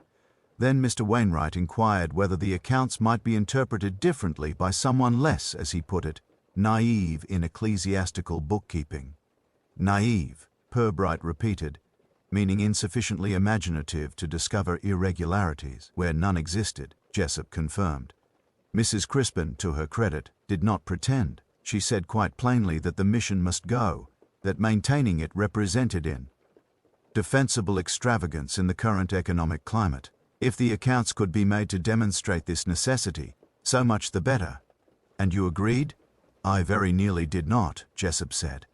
Then Mr. Wainwright inquired whether the accounts might be interpreted differently by someone less, as he put it, naive in ecclesiastical bookkeeping. "Naive," Purbright repeated, meaning insufficiently imaginative to discover irregularities where none existed, Jessup confirmed. Mrs. Crispin, to her credit, did not pretend. She said quite plainly that the mission must go, that maintaining it represented indefensible extravagance in the current economic climate. If the accounts could be made to demonstrate this necessity, so much the better. And you agreed? I very nearly did not, Jessup said.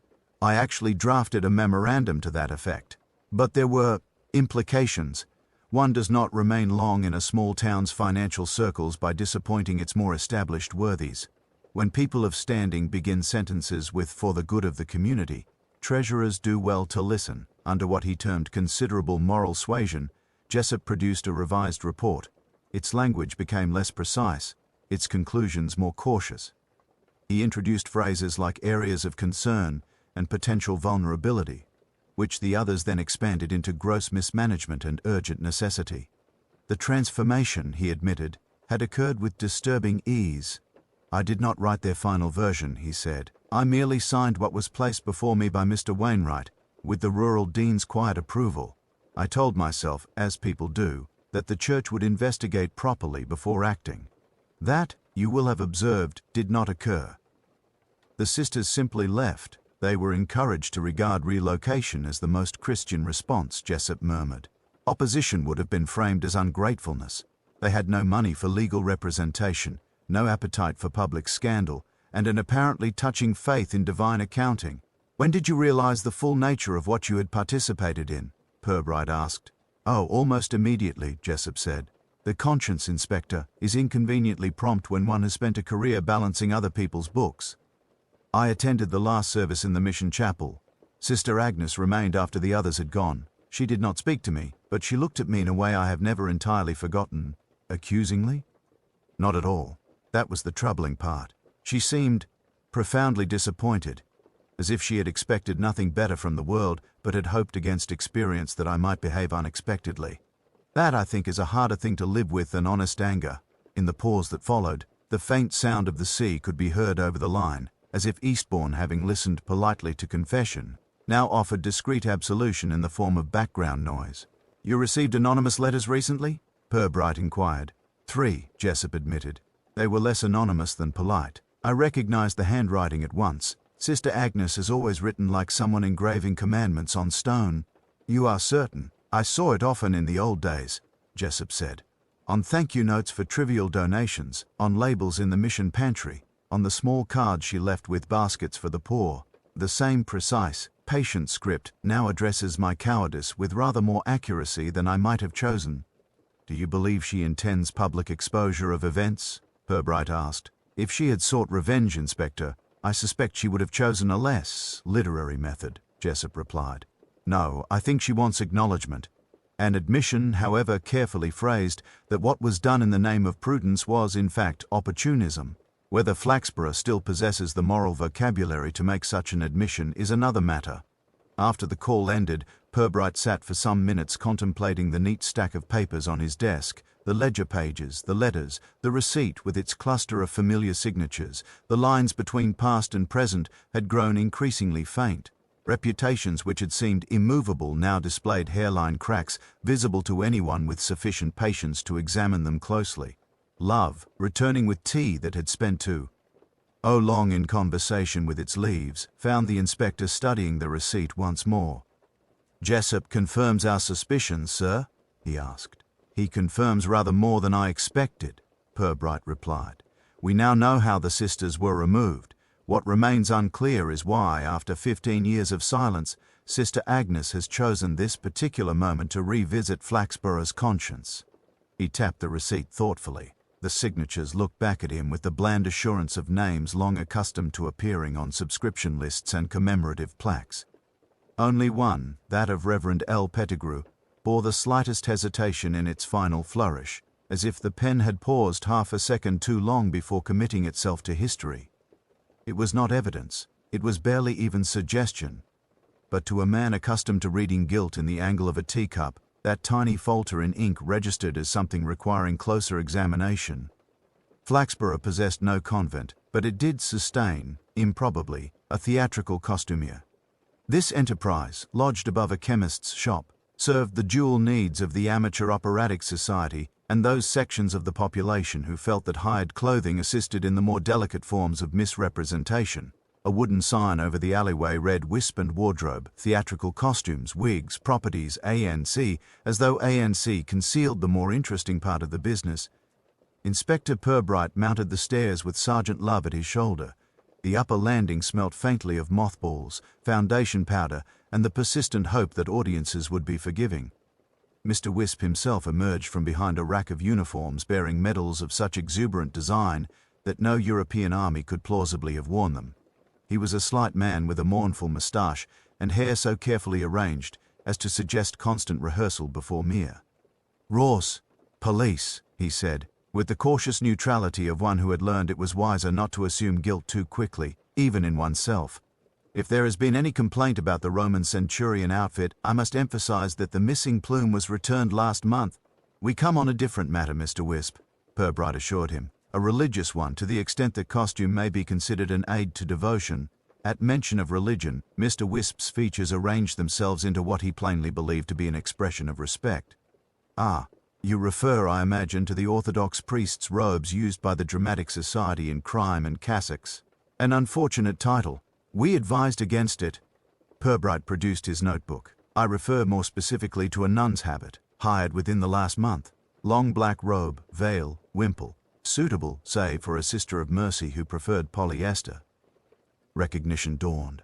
I actually drafted a memorandum to that effect. But there were implications. One does not remain long in a small town's financial circles by disappointing its more established worthies. When people of standing begin sentences with "for the good of the community," treasurers do well to listen. Under what he termed considerable moral suasion, Jessup produced a revised report. Its language became less precise, its conclusions more cautious. He introduced phrases like areas of concern and potential vulnerability, which the others then expanded into gross mismanagement and urgent necessity. The transformation, he admitted, had occurred with disturbing ease. I did not write their final version, he said. I merely signed what was placed before me by Mr. Wainwright, with the rural dean's quiet approval. I told myself, as people do, that the church would investigate properly before acting. That, you will have observed, did not occur. The sisters simply left. They were encouraged to regard relocation as the most Christian response, Jessup murmured. Opposition would have been framed as ungratefulness. They had no money for legal representation, no appetite for public scandal, and an apparently touching faith in divine accounting. When did you realize the full nature of what you had participated in? Purbright asked. Oh, almost immediately, Jessup said. The conscience, Inspector, is inconveniently prompt when one has spent a career balancing other people's books. I attended the last service in the mission chapel. Sister Agnes remained after the others had gone. She did not speak to me, but she looked at me in a way I have never entirely forgotten. Accusingly? Not at all. That was the troubling part. She seemed profoundly disappointed, as if she had expected nothing better from the world, but had hoped against experience that I might behave unexpectedly. That, I think, is a harder thing to live with than honest anger. In the pause that followed, the faint sound of the sea could be heard over the line, as if Eastbourne, having listened politely to confession, now offered discreet absolution in the form of background noise. You received anonymous letters recently? Purbright inquired. 3, Jessup admitted. They were less anonymous than polite. I recognized the handwriting at once. Sister Agnes has always written like someone engraving commandments on stone. You are certain? I saw it often in the old days, Jessup said. On thank-you notes for trivial donations, on labels in the mission pantry, on the small cards she left with baskets for the poor. The same precise, patient script now addresses my cowardice with rather more accuracy than I might have chosen. Do you believe she intends public exposure of events? Purbright asked. If she had sought revenge, Inspector, I suspect she would have chosen a less literary method, Jessup replied. No, I think she wants acknowledgement. An admission, however carefully phrased, that what was done in the name of prudence was, in fact, opportunism. Whether Flaxborough still possesses the moral vocabulary to make such an admission is another matter. After the call ended, Purbright sat for some minutes contemplating the neat stack of papers on his desk, the ledger pages, the letters, the receipt with its cluster of familiar signatures. The lines between past and present had grown increasingly faint. Reputations which had seemed immovable now displayed hairline cracks visible to anyone with sufficient patience to examine them closely. Love, returning with tea that had spent too long in conversation with its leaves, found the inspector studying the receipt once more. Jessup confirms our suspicions, sir? He asked. He confirms rather more than I expected, Purbright replied. We now know how the sisters were removed. What remains unclear is why, after 15 years of silence, Sister Agnes has chosen this particular moment to revisit Flaxborough's conscience. He tapped the receipt thoughtfully. The signatures looked back at him with the bland assurance of names long accustomed to appearing on subscription lists and commemorative plaques. Only one, that of Reverend L. Pettigrew, bore the slightest hesitation in its final flourish, as if the pen had paused half a second too long before committing itself to history. It was not evidence, it was barely even suggestion, but to a man accustomed to reading guilt in the angle of a teacup, that tiny falter in ink registered as something requiring closer examination. Flaxborough possessed no convent, but it did sustain, improbably, a theatrical costumier. This enterprise, lodged above a chemist's shop, served the dual needs of the amateur operatic society and those sections of the population who felt that hired clothing assisted in the more delicate forms of misrepresentation. A wooden sign over the alleyway read "Wisp and Wardrobe, Theatrical Costumes, Wigs, Properties, ANC," as though ANC concealed the more interesting part of the business. Inspector Purbright mounted the stairs with Sergeant Love at his shoulder. The upper landing smelt faintly of mothballs, foundation powder, and the persistent hope that audiences would be forgiving. Mr. Wisp himself emerged from behind a rack of uniforms bearing medals of such exuberant design that no European army could plausibly have worn them. He was a slight man with a mournful moustache and hair so carefully arranged as to suggest constant rehearsal before mere. "Ross, police," he said, with the cautious neutrality of one who had learned it was wiser not to assume guilt too quickly, even in oneself. "If there has been any complaint about the Roman centurion outfit, I must emphasize that the missing plume was returned last month." "We come on a different matter, Mr. Wisp," Purbright assured him. "A religious one, to the extent that costume may be considered an aid to devotion." At mention of religion, Mr. Wisp's features arranged themselves into what he plainly believed to be an expression of respect. "Ah, you refer, I imagine, to the Orthodox priest's robes used by the Dramatic Society in Crime and Cassocks. An unfortunate title. We advised against it." Purbright produced his notebook. "I refer more specifically to a nun's habit, hired within the last month. Long black robe, veil, wimple. Suitable, say, for a sister of mercy who preferred polyester." Recognition dawned.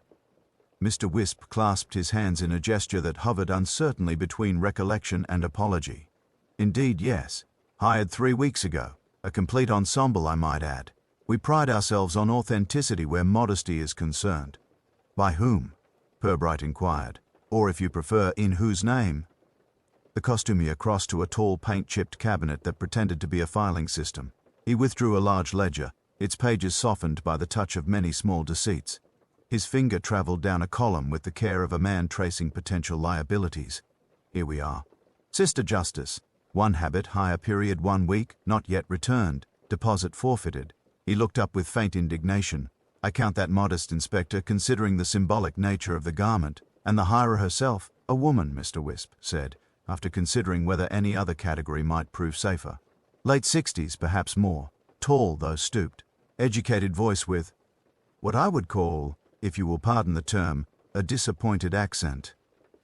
Mr. Wisp clasped his hands in a gesture that hovered uncertainly between recollection and apology. "Indeed, yes. Hired 3 weeks ago. A complete ensemble, I might add. We pride ourselves on authenticity where modesty is concerned." "By whom?" Purbright inquired. "Or, if you prefer, in whose name?" The costumier crossed to a tall paint-chipped cabinet that pretended to be a filing system. He withdrew a large ledger, its pages softened by the touch of many small deceits. His finger traveled down a column with the care of a man tracing potential liabilities. "Here we are. Sister Justice. One habit, hire period 1 week, not yet returned. Deposit forfeited." He looked up with faint indignation. "I count that modest, Inspector, considering the symbolic nature of the garment." "And the hirer herself, a woman," Mr. Wisp said, after considering whether any other category might prove safer. "Late 60s, perhaps more. Tall, though stooped. Educated voice with what I would call, if you will pardon the term, a disappointed accent.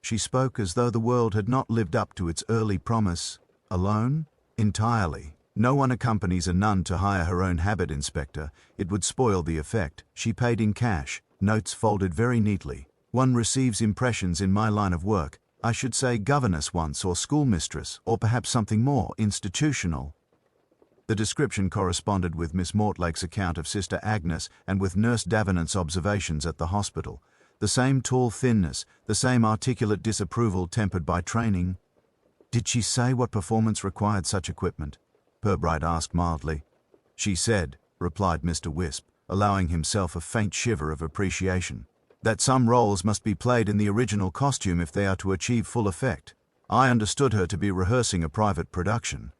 She spoke as though the world had not lived up to its early promise. Alone? Entirely. No one accompanies a nun to hire her own habit, Inspector. It would spoil the effect. She paid in cash, notes folded very neatly. One receives impressions in my line of work. I should say governess once, or schoolmistress, or perhaps something more institutional." The description corresponded with Miss Mortlake's account of Sister Agnes and with Nurse Davenant's observations at the hospital. The same tall thinness, the same articulate disapproval tempered by training. "Did she say what performance required such equipment?" Purbright asked mildly. "She said," replied Mr. Wisp, allowing himself a faint shiver of appreciation, "that some roles must be played in the original costume if they are to achieve full effect. I understood her to be rehearsing a private production."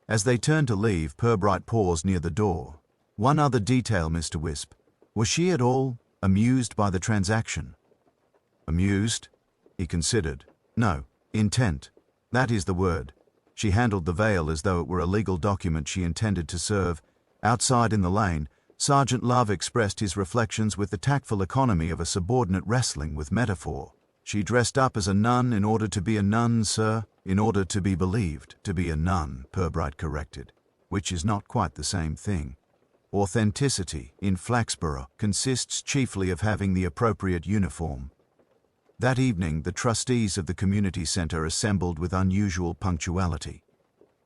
As they turned to leave, Purbright paused near the door. "One other detail, Mr. Wisp. Was she at all amused by the transaction?" "Amused?" He considered. "No. Intent. That is the word. She handled the veil as though it were a legal document she intended to serve. Outside in the lane, Sergeant Love expressed his reflections with the tactful economy of a subordinate wrestling with metaphor. "She dressed up as a nun in order to be a nun, sir. In order to be believed to be a nun," Purbright corrected, "which is not quite the same thing. Authenticity, in Flaxborough, consists chiefly of having the appropriate uniform." That evening, the trustees of the community center assembled with unusual punctuality.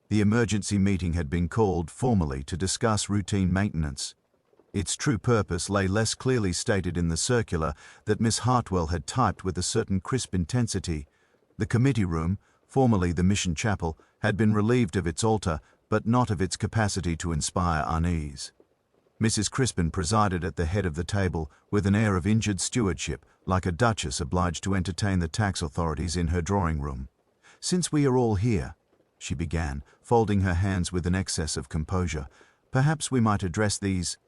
The emergency meeting had been called formally to discuss routine maintenance. Its true purpose lay less clearly stated in the circular that Miss Hartwell had typed with a certain crisp intensity. The committee room, formerly the mission chapel, had been relieved of its altar, but not of its capacity to inspire unease. Mrs. Crispin presided at the head of the table with an air of injured stewardship, like a duchess obliged to entertain the tax authorities in her drawing-room. "Since we are all here," she began, folding her hands with an excess of composure, "perhaps we might address these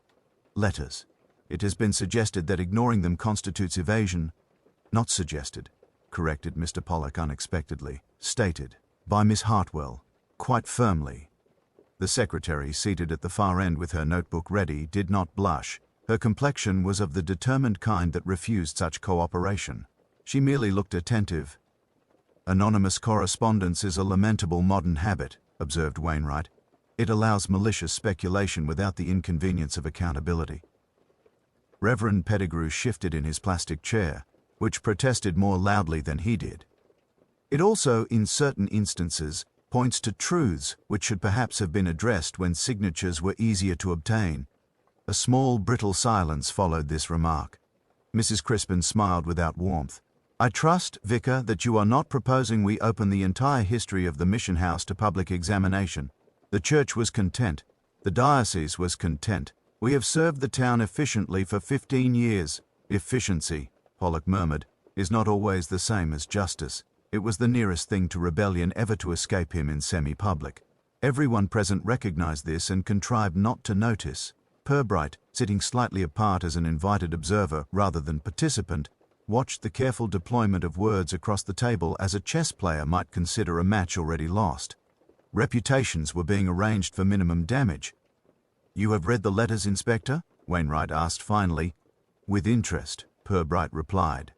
letters. It has been suggested that ignoring them constitutes evasion." Not suggested, corrected Mr. Pollock unexpectedly. Stated. By Miss Hartwell. Quite firmly. The secretary, seated at the far end with her notebook ready, did not blush. Her complexion was of the determined kind that refused such cooperation. She merely looked attentive. Anonymous correspondence is a lamentable modern habit, observed Wainwright. It allows malicious speculation without the inconvenience of accountability. Reverend Pettigrew shifted in his plastic chair, which protested more loudly than he did. It also, in certain instances, points to truths which should perhaps have been addressed when signatures were easier to obtain. A small, brittle silence followed this remark. Mrs. Crispin smiled without warmth. I trust, Vicar, that you are not proposing we open the entire history of the mission house to public examination. The church was content. The diocese was content. We have served the town efficiently for 15 years. Efficiency, Pollock murmured, is not always the same as justice. It was the nearest thing to rebellion ever to escape him in semi-public. Everyone present recognized this and contrived not to notice. Purbright, sitting slightly apart as an invited observer rather than participant, watched the careful deployment of words across the table as a chess player might consider a match already lost. Reputations were being arranged for minimum damage. You have read the letters, Inspector? Wainwright asked finally. With interest, Purbright replied.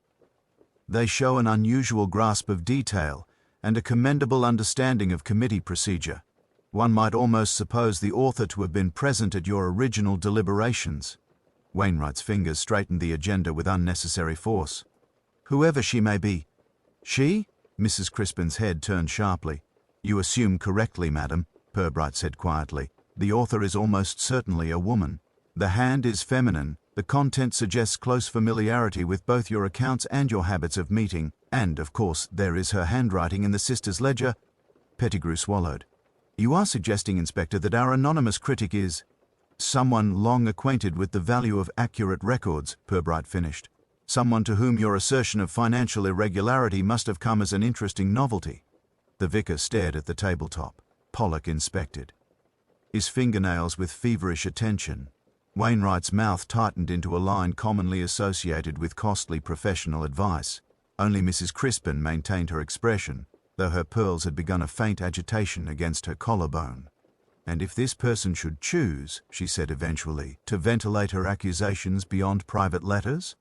They show an unusual grasp of detail and a commendable understanding of committee procedure. One might almost suppose the author to have been present at your original deliberations. Wainwright's fingers straightened the agenda with unnecessary force. Whoever she may be. She? Mrs. Crispin's head turned sharply. You assume correctly, madam, Purbright said quietly. The author is almost certainly a woman. The hand is feminine. The content suggests close familiarity with both your accounts and your habits of meeting, and, of course, there is her handwriting in the sister's ledger. Pettigrew swallowed. You are suggesting, Inspector, that our anonymous critic is someone long acquainted with the value of accurate records, Purbright finished. Someone to whom your assertion of financial irregularity must have come as an interesting novelty. The vicar stared at the tabletop. Pollock inspected his fingernails with feverish attention. Wainwright's mouth tightened into a line commonly associated with costly professional advice. Only Mrs. Crispin maintained her expression, though her pearls had begun a faint agitation against her collarbone. And if this person should choose, she said eventually, to ventilate her accusations beyond private letters?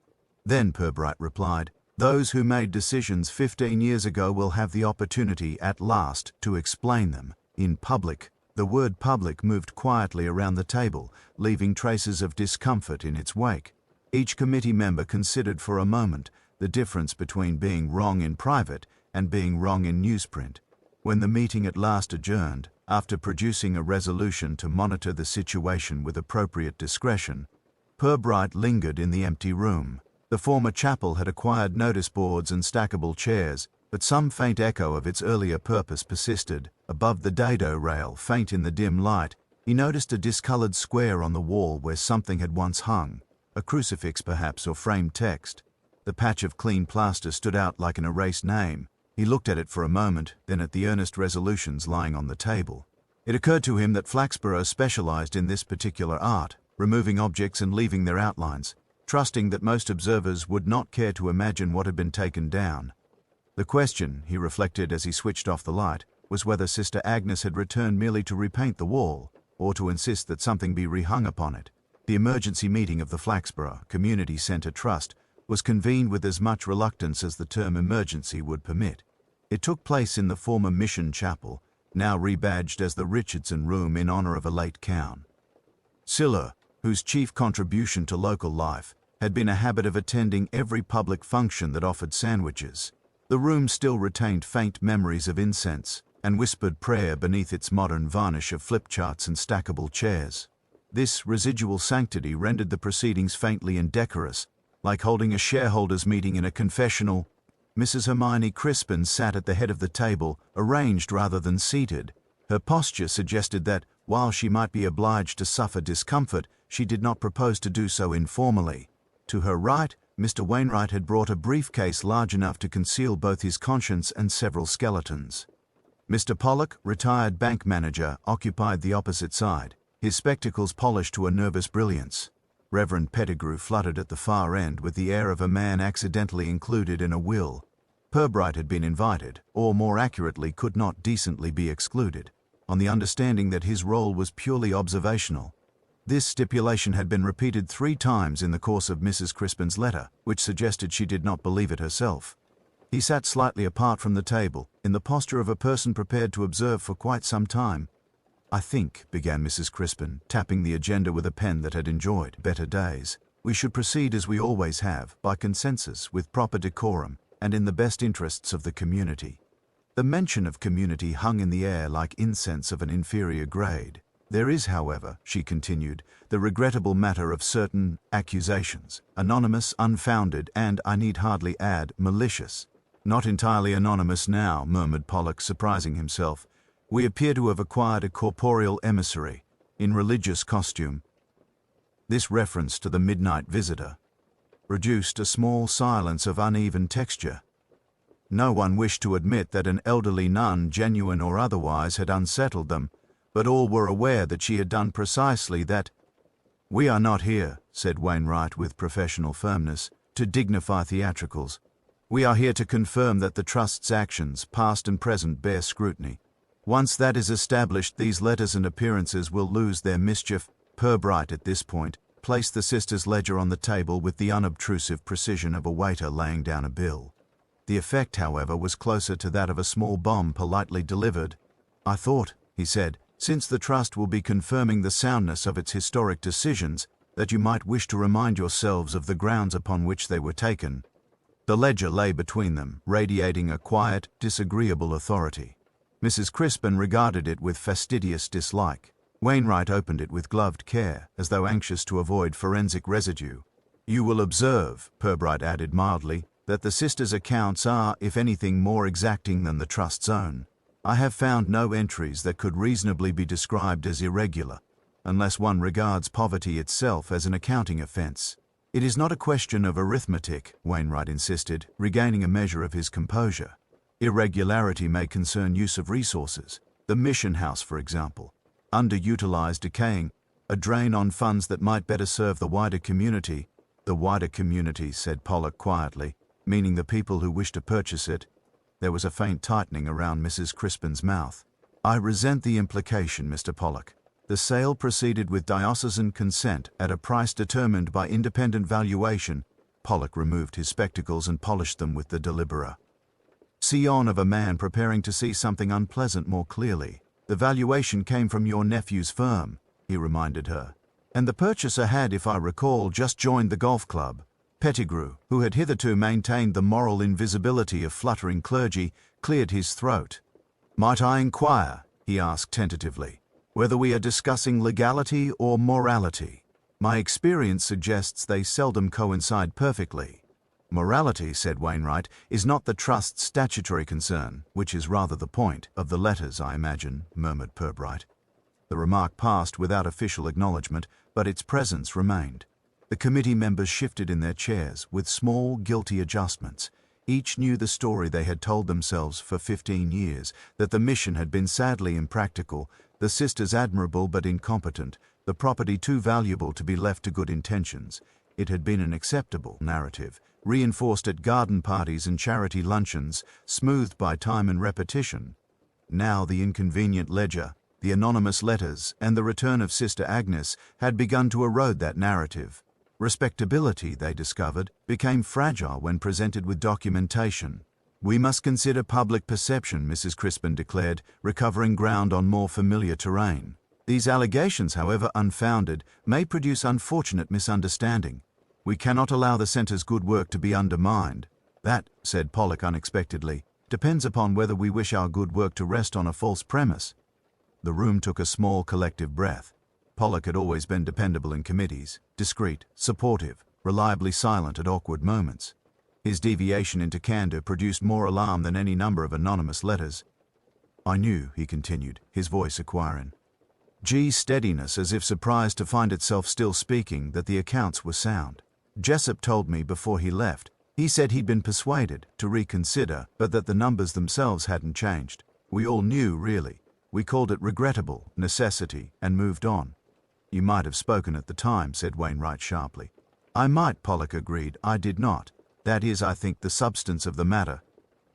Then, Purbright replied, those who made decisions 15 years ago will have the opportunity at last to explain them in public. The word public moved quietly around the table, leaving traces of discomfort in its wake. Each committee member considered for a moment the difference between being wrong in private and being wrong in newsprint. When the meeting at last adjourned, after producing a resolution to monitor the situation with appropriate discretion, Purbright lingered in the empty room. The former chapel had acquired notice boards and stackable chairs, but some faint echo of its earlier purpose persisted. Above the dado rail, faint in the dim light, he noticed a discolored square on the wall where something had once hung, a crucifix perhaps or framed text. The patch of clean plaster stood out like an erased name. He looked at it for a moment, then at the earnest resolutions lying on the table. It occurred to him that Flaxborough specialized in this particular art, removing objects and leaving their outlines, trusting that most observers would not care to imagine what had been taken down. The question, he reflected as he switched off the light, was whether Sister Agnes had returned merely to repaint the wall, or to insist that something be rehung upon it. The emergency meeting of the Flaxborough Community Centre Trust was convened with as much reluctance as the term emergency would permit. It took place in the former Mission Chapel, now rebadged as the Richardson Room in honor of a late Count Siller, whose chief contribution to local life had been a habit of attending every public function that offered sandwiches. The room still retained faint memories of incense and whispered prayer beneath its modern varnish of flip charts and stackable chairs. This residual sanctity rendered the proceedings faintly indecorous, like holding a shareholders' meeting in a confessional. Mrs. Hermione Crispin sat at the head of the table, arranged rather than seated. Her posture suggested that, while she might be obliged to suffer discomfort, she did not propose to do so informally. To her right, Mr. Wainwright had brought a briefcase large enough to conceal both his conscience and several skeletons. Mr. Pollock, retired bank manager, occupied the opposite side, his spectacles polished to a nervous brilliance. Reverend Pettigrew fluttered at the far end with the air of a man accidentally included in a will. Purbright had been invited, or more accurately could not decently be excluded, on the understanding that his role was purely observational. This stipulation had been repeated 3 times in the course of Mrs. Crispin's letter, which suggested she did not believe it herself. He sat slightly apart from the table, in the posture of a person prepared to observe for quite some time. "I think," began Mrs. Crispin, tapping the agenda with a pen that had enjoyed better days, "we should proceed as we always have, by consensus, with proper decorum, and in the best interests of the community." The mention of community hung in the air like incense of an inferior grade. "There is, however," she continued, "the regrettable matter of certain accusations, anonymous, unfounded, and, I need hardly add, malicious." "Not entirely anonymous now," murmured Pollock, surprising himself. "We appear to have acquired a corporeal emissary, in religious costume." This reference to the midnight visitor produced a small silence of uneven texture. No one wished to admit that an elderly nun, genuine or otherwise, had unsettled them, but all were aware that she had done precisely that. "We are not here," said Wainwright with professional firmness, "to dignify theatricals. We are here to confirm that the Trust's actions, past and present, bear scrutiny. Once that is established, these letters and appearances will lose their mischief." Purbright, at this point, placed the sister's ledger on the table with the unobtrusive precision of a waiter laying down a bill. The effect, however, was closer to that of a small bomb politely delivered. "I thought," he said, "since the Trust will be confirming the soundness of its historic decisions, that you might wish to remind yourselves of the grounds upon which they were taken." The ledger lay between them, radiating a quiet, disagreeable authority. Mrs. Crispin regarded it with fastidious dislike. Wainwright opened it with gloved care, as though anxious to avoid forensic residue. "You will observe," Purbright added mildly, "that the sisters' accounts are, if anything, more exacting than the Trust's own. I have found no entries that could reasonably be described as irregular, unless one regards poverty itself as an accounting offense." "It is not a question of arithmetic," Wainwright insisted, regaining a measure of his composure. "Irregularity may concern use of resources. The mission house, for example. Underutilized, decaying, a drain on funds that might better serve the wider community." "The wider community," said Pollock quietly, "meaning the people who wish to purchase it." There was a faint tightening around Mrs. Crispin's mouth. "I resent the implication, Mr. Pollock. The sale proceeded with diocesan consent at a price determined by independent valuation." Pollock removed his spectacles and polished them with the deliberer. Scion of a man preparing to see something unpleasant more clearly. "The valuation came from your nephew's firm," he reminded her. "And the purchaser had, if I recall, just joined the golf club." Pettigrew, who had hitherto maintained the moral invisibility of fluttering clergy, cleared his throat. "Might I inquire," he asked tentatively, "whether we are discussing legality or morality? My experience suggests they seldom coincide perfectly." "Morality," said Wainwright, "is not the Trust's statutory concern, which is rather the point of the letters, I imagine," murmured Purbright. The remark passed without official acknowledgement, but its presence remained. The committee members shifted in their chairs, with small, guilty adjustments. Each knew the story they had told themselves for 15 years, that the mission had been sadly impractical, the sisters admirable but incompetent, the property too valuable to be left to good intentions. It had been an acceptable narrative, reinforced at garden parties and charity luncheons, smoothed by time and repetition. Now the inconvenient ledger, the anonymous letters, and the return of Sister Agnes had begun to erode that narrative. Respectability, they discovered, became fragile when presented with documentation. "We must consider public perception," Mrs. Crispin declared, recovering ground on more familiar terrain. "These allegations, however unfounded, may produce unfortunate misunderstanding. We cannot allow the centre's good work to be undermined." "That," said Pollock unexpectedly, "depends upon whether we wish our good work to rest on a false premise." The room took a small collective breath. Pollock had always been dependable in committees, discreet, supportive, reliably silent at awkward moments. His deviation into candor produced more alarm than any number of anonymous letters. "I knew," he continued, his voice acquiring G's steadiness as if surprised to find itself still speaking, that the accounts were sound. "Jessup told me before he left. He said he'd been persuaded to reconsider, but that the numbers themselves hadn't changed. We all knew, really. We called it regrettable, necessity, and moved on." You might have spoken at the time, said Wainwright sharply. I might, Pollock agreed. I did not. That is, I think, the substance of the matter.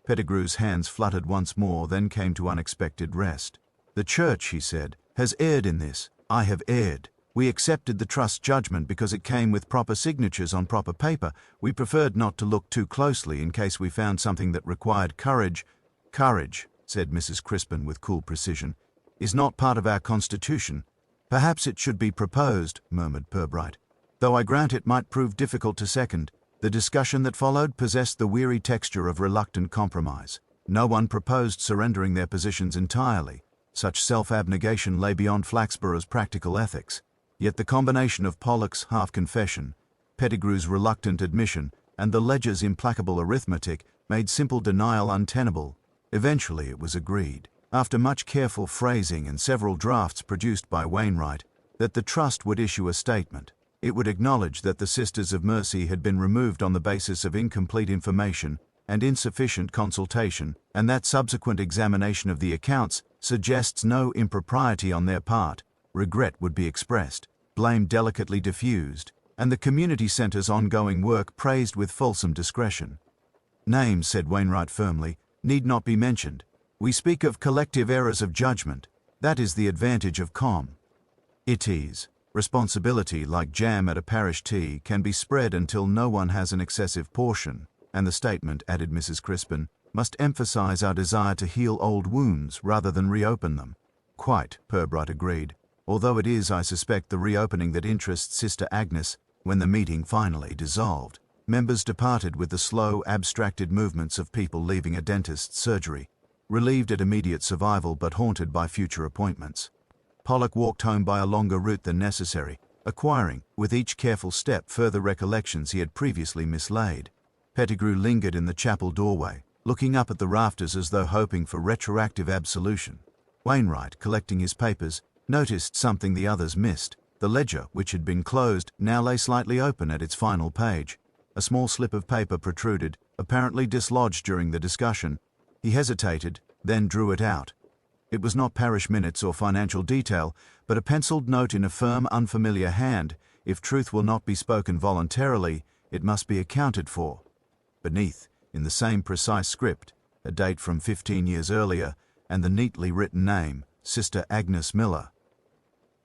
Pettigrew's hands fluttered once more, then came to unexpected rest. The Church, he said, has erred in this. I have erred. We accepted the Trust's judgment because it came with proper signatures on proper paper. We preferred not to look too closely in case we found something that required courage. Courage, said Mrs. Crispin with cool precision, is not part of our constitution. Perhaps it should be proposed, murmured Purbright, though I grant it might prove difficult to second. The discussion that followed possessed the weary texture of reluctant compromise. No one proposed surrendering their positions entirely. Such self-abnegation lay beyond Flaxborough's practical ethics. Yet the combination of Pollock's half-confession, Pettigrew's reluctant admission, and the ledger's implacable arithmetic made simple denial untenable. Eventually it was agreed, after much careful phrasing and several drafts produced by Wainwright, that the Trust would issue a statement. It would acknowledge that the Sisters of Mercy had been removed on the basis of incomplete information and insufficient consultation, and that subsequent examination of the accounts suggests no impropriety on their part. Regret would be expressed, blame delicately diffused, and the community center's ongoing work praised with fulsome discretion. Names, said Wainwright firmly, need not be mentioned. We speak of collective errors of judgment. That is the advantage of It is. Responsibility, like jam at a parish tea, can be spread until no one has an excessive portion, and the statement, added Mrs. Crispin, must emphasize our desire to heal old wounds rather than reopen them. Quite, Purbright agreed, although it is, I suspect, the reopening that interests Sister Agnes. When the meeting finally dissolved, members departed with the slow, abstracted movements of people leaving a dentist's surgery, relieved at immediate survival but haunted by future appointments. Pollock walked home by a longer route than necessary, acquiring, with each careful step, further recollections he had previously mislaid. Pettigrew lingered in the chapel doorway, looking up at the rafters as though hoping for retroactive absolution. Wainwright, collecting his papers, noticed something the others missed. The ledger, which had been closed, now lay slightly open at its final page. A small slip of paper protruded, apparently dislodged during the discussion. He hesitated, then drew it out. It was not parish minutes or financial detail, but a penciled note in a firm, unfamiliar hand. If truth will not be spoken voluntarily, it must be accounted for. Beneath, in the same precise script, a date from 15 years earlier, and the neatly written name, Sister Agnes Miller.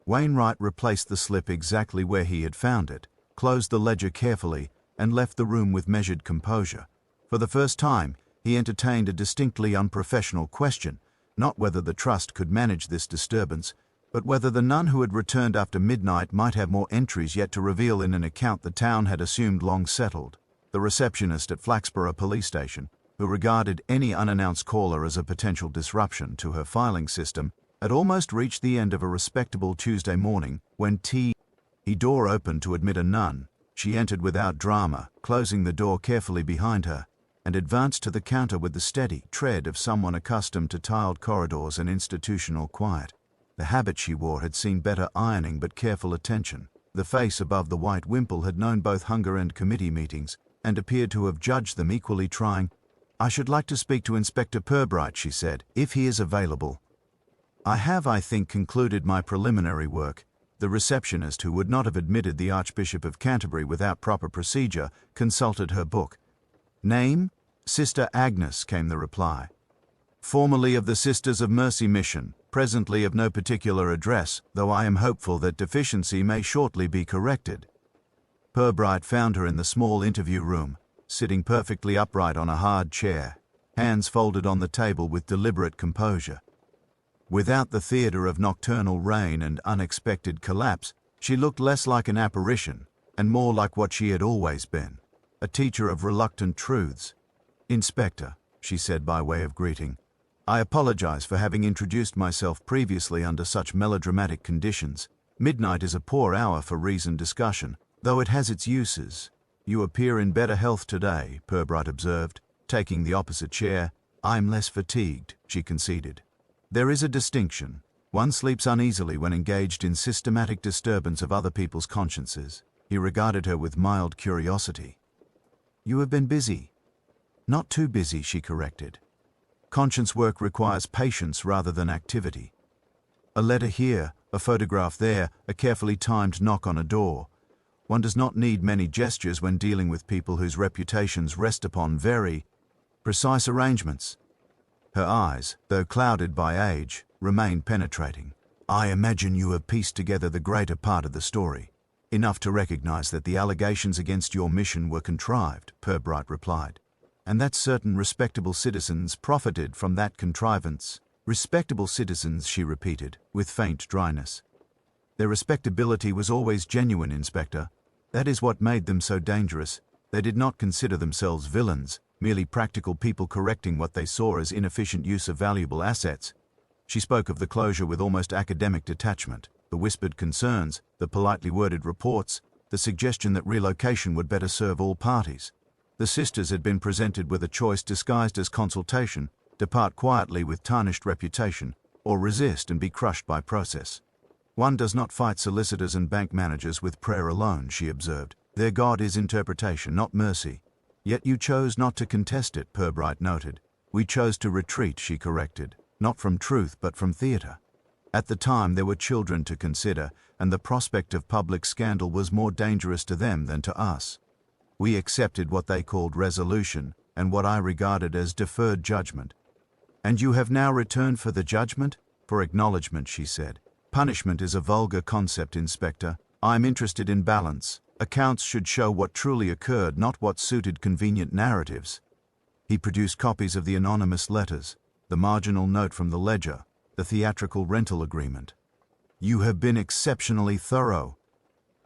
Wainwright replaced the slip exactly where he had found it, closed the ledger carefully, and left the room with measured composure. For the first time, he entertained a distinctly unprofessional question, not whether the Trust could manage this disturbance, but whether the nun who had returned after midnight might have more entries yet to reveal in an account the town had assumed long settled. The receptionist at Flaxborough police station, who regarded any unannounced caller as a potential disruption to her filing system, had almost reached the end of a respectable Tuesday morning when the door opened to admit a nun. She entered without drama, closing the door carefully behind her, and advanced to the counter with the steady tread of someone accustomed to tiled corridors and institutional quiet. The habit she wore had seen better ironing but careful attention. The face above the white wimple had known both hunger and committee meetings, and appeared to have judged them equally trying. "I should like to speak to Inspector Purbright," she said, "if he is available." "I have, I think, concluded my preliminary work." The receptionist, who would not have admitted the Archbishop of Canterbury without proper procedure, consulted her book. "Name? Sister Agnes," came the reply. "Formerly of the Sisters of Mercy Mission, presently of no particular address, though I am hopeful that deficiency may shortly be corrected." Purbright found her in the small interview room, sitting perfectly upright on a hard chair, hands folded on the table with deliberate composure. Without the theatre of nocturnal rain and unexpected collapse, she looked less like an apparition and more like what she had always been, a teacher of reluctant truths. "Inspector," she said by way of greeting, "I apologize for having introduced myself previously under such melodramatic conditions. Midnight is a poor hour for reasoned discussion, though it has its uses." "You appear in better health today," Purbright observed, taking the opposite chair. "I'm less fatigued," she conceded. "There is a distinction. One sleeps uneasily when engaged in systematic disturbance of other people's consciences." He regarded her with mild curiosity. "You have been busy." "Not too busy," she corrected. "Conscience work requires patience rather than activity." "A letter here, a photograph there, a carefully timed knock on a door. One does not need many gestures when dealing with people whose reputations rest upon very precise arrangements. Her eyes, though clouded by age, remained penetrating. I imagine you have pieced together the greater part of the story. Enough to recognize that the allegations against your mission were contrived, Purbright replied, and that certain respectable citizens profited from that contrivance. Respectable citizens, she repeated, with faint dryness. Their respectability was always genuine, Inspector. That is what made them so dangerous. They did not consider themselves villains, merely practical people correcting what they saw as inefficient use of valuable assets. She spoke of the closure with almost academic detachment, the whispered concerns, the politely worded reports, the suggestion that relocation would better serve all parties. The sisters had been presented with a choice disguised as consultation: depart quietly with tarnished reputation, or resist and be crushed by process. One does not fight solicitors and bank managers with prayer alone, she observed. Their God is interpretation, not mercy. Yet you chose not to contest it, Purbright noted. We chose to retreat, she corrected, not from truth but from theatre. At the time there were children to consider, and the prospect of public scandal was more dangerous to them than to us. We accepted what they called resolution, and what I regarded as deferred judgment. And you have now returned for the judgment? For acknowledgement, she said. Punishment is a vulgar concept, Inspector. I am interested in balance. Accounts should show what truly occurred, not what suited convenient narratives. He produced copies of the anonymous letters, the marginal note from the ledger, the theatrical rental agreement. You have been exceptionally thorough.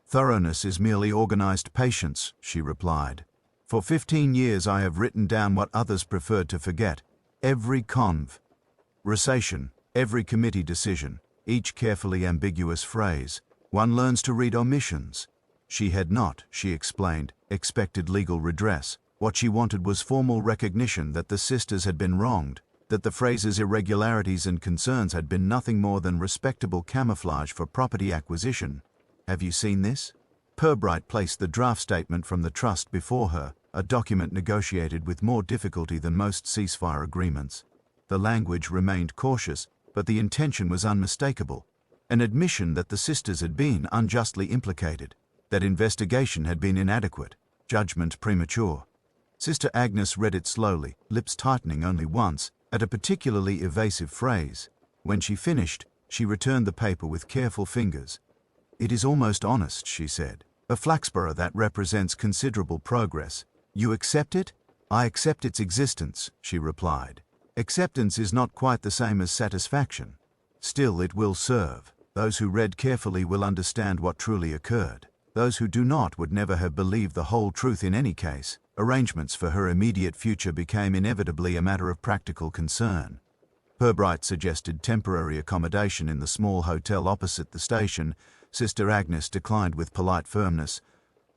Thoroughness is merely organized patience, she replied. For 15 years I have written down what others preferred to forget. Every conversation, every committee decision, each carefully ambiguous phrase. One learns to read omissions. She had not, she explained, expected legal redress. What she wanted was formal recognition that the sisters had been wronged, that the phrase's irregularities and concerns had been nothing more than respectable camouflage for property acquisition. Have you seen this? Purbright placed the draft statement from the trust before her, a document negotiated with more difficulty than most ceasefire agreements. The language remained cautious, but the intention was unmistakable. An admission that the sisters had been unjustly implicated, that investigation had been inadequate, judgment premature. Sister Agnes read it slowly, lips tightening only once, at a particularly evasive phrase. When she finished, she returned the paper with careful fingers. It is almost honest, she said. A Flaxborough that represents considerable progress. You accept it? I accept its existence, she replied. Acceptance is not quite the same as satisfaction. Still, it will serve. Those who read carefully will understand what truly occurred. Those who do not would never have believed the whole truth in any case. Arrangements for her immediate future became inevitably a matter of practical concern. Purbright suggested temporary accommodation in the small hotel opposite the station. Sister Agnes declined with polite firmness.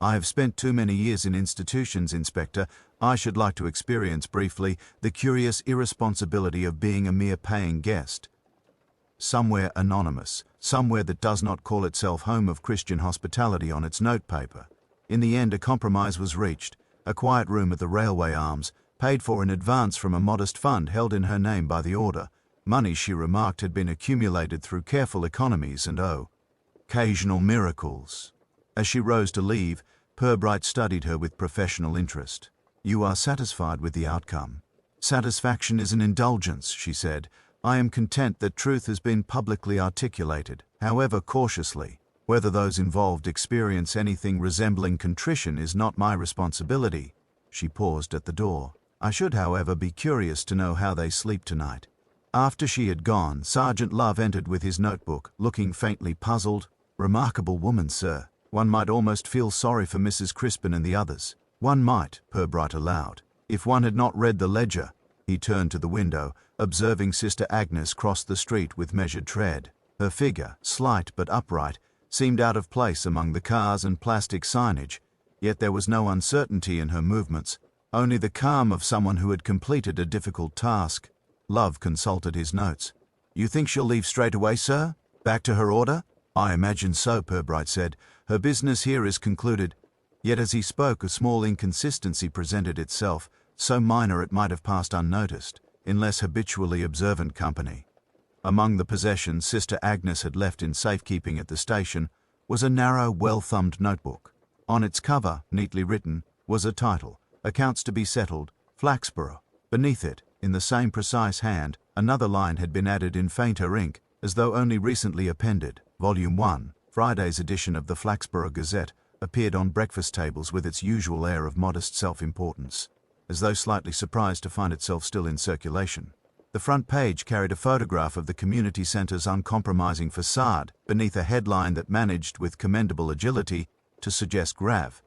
I have spent too many years in institutions, Inspector. I should like to experience briefly the curious irresponsibility of being a mere paying guest. Somewhere anonymous, somewhere that does not call itself home of Christian hospitality on its notepaper. In the end, a compromise was reached. A quiet room at the Railway Arms, paid for in advance from a modest fund held in her name by the Order. Money, she remarked, had been accumulated through careful economies and occasional miracles. As she rose to leave, Purbright studied her with professional interest. You are satisfied with the outcome. Satisfaction is an indulgence, she said. I am content that truth has been publicly articulated, however cautiously. Whether those involved experience anything resembling contrition is not my responsibility. She paused at the door. I should, however, be curious to know how they sleep tonight. After she had gone, Sergeant Love entered with his notebook, looking faintly puzzled. Remarkable woman, sir. One might almost feel sorry for Mrs. Crispin and the others. One might, Purbright allowed. If one had not read the ledger. He turned to the window, observing Sister Agnes cross the street with measured tread. Her figure, slight but upright, seemed out of place among the cars and plastic signage, yet there was no uncertainty in her movements, only the calm of someone who had completed a difficult task. Love consulted his notes. You think she'll leave straight away, sir? Back to her order? I imagine so, Purbright said. Her business here is concluded. Yet as he spoke, a small inconsistency presented itself, so minor it might have passed unnoticed, in less habitually observant company. Among the possessions Sister Agnes had left in safekeeping at the station was a narrow, well-thumbed notebook. On its cover, neatly written, was a title, Accounts to be Settled, Flaxborough. Beneath it, in the same precise hand, another line had been added in fainter ink, as though only recently appended. Volume 1, Friday's edition of the Flaxborough Gazette, appeared on breakfast tables with its usual air of modest self-importance, as though slightly surprised to find itself still in circulation. The front page carried a photograph of the community centre's uncompromising facade, beneath a headline that managed, with commendable agility, to suggest grav.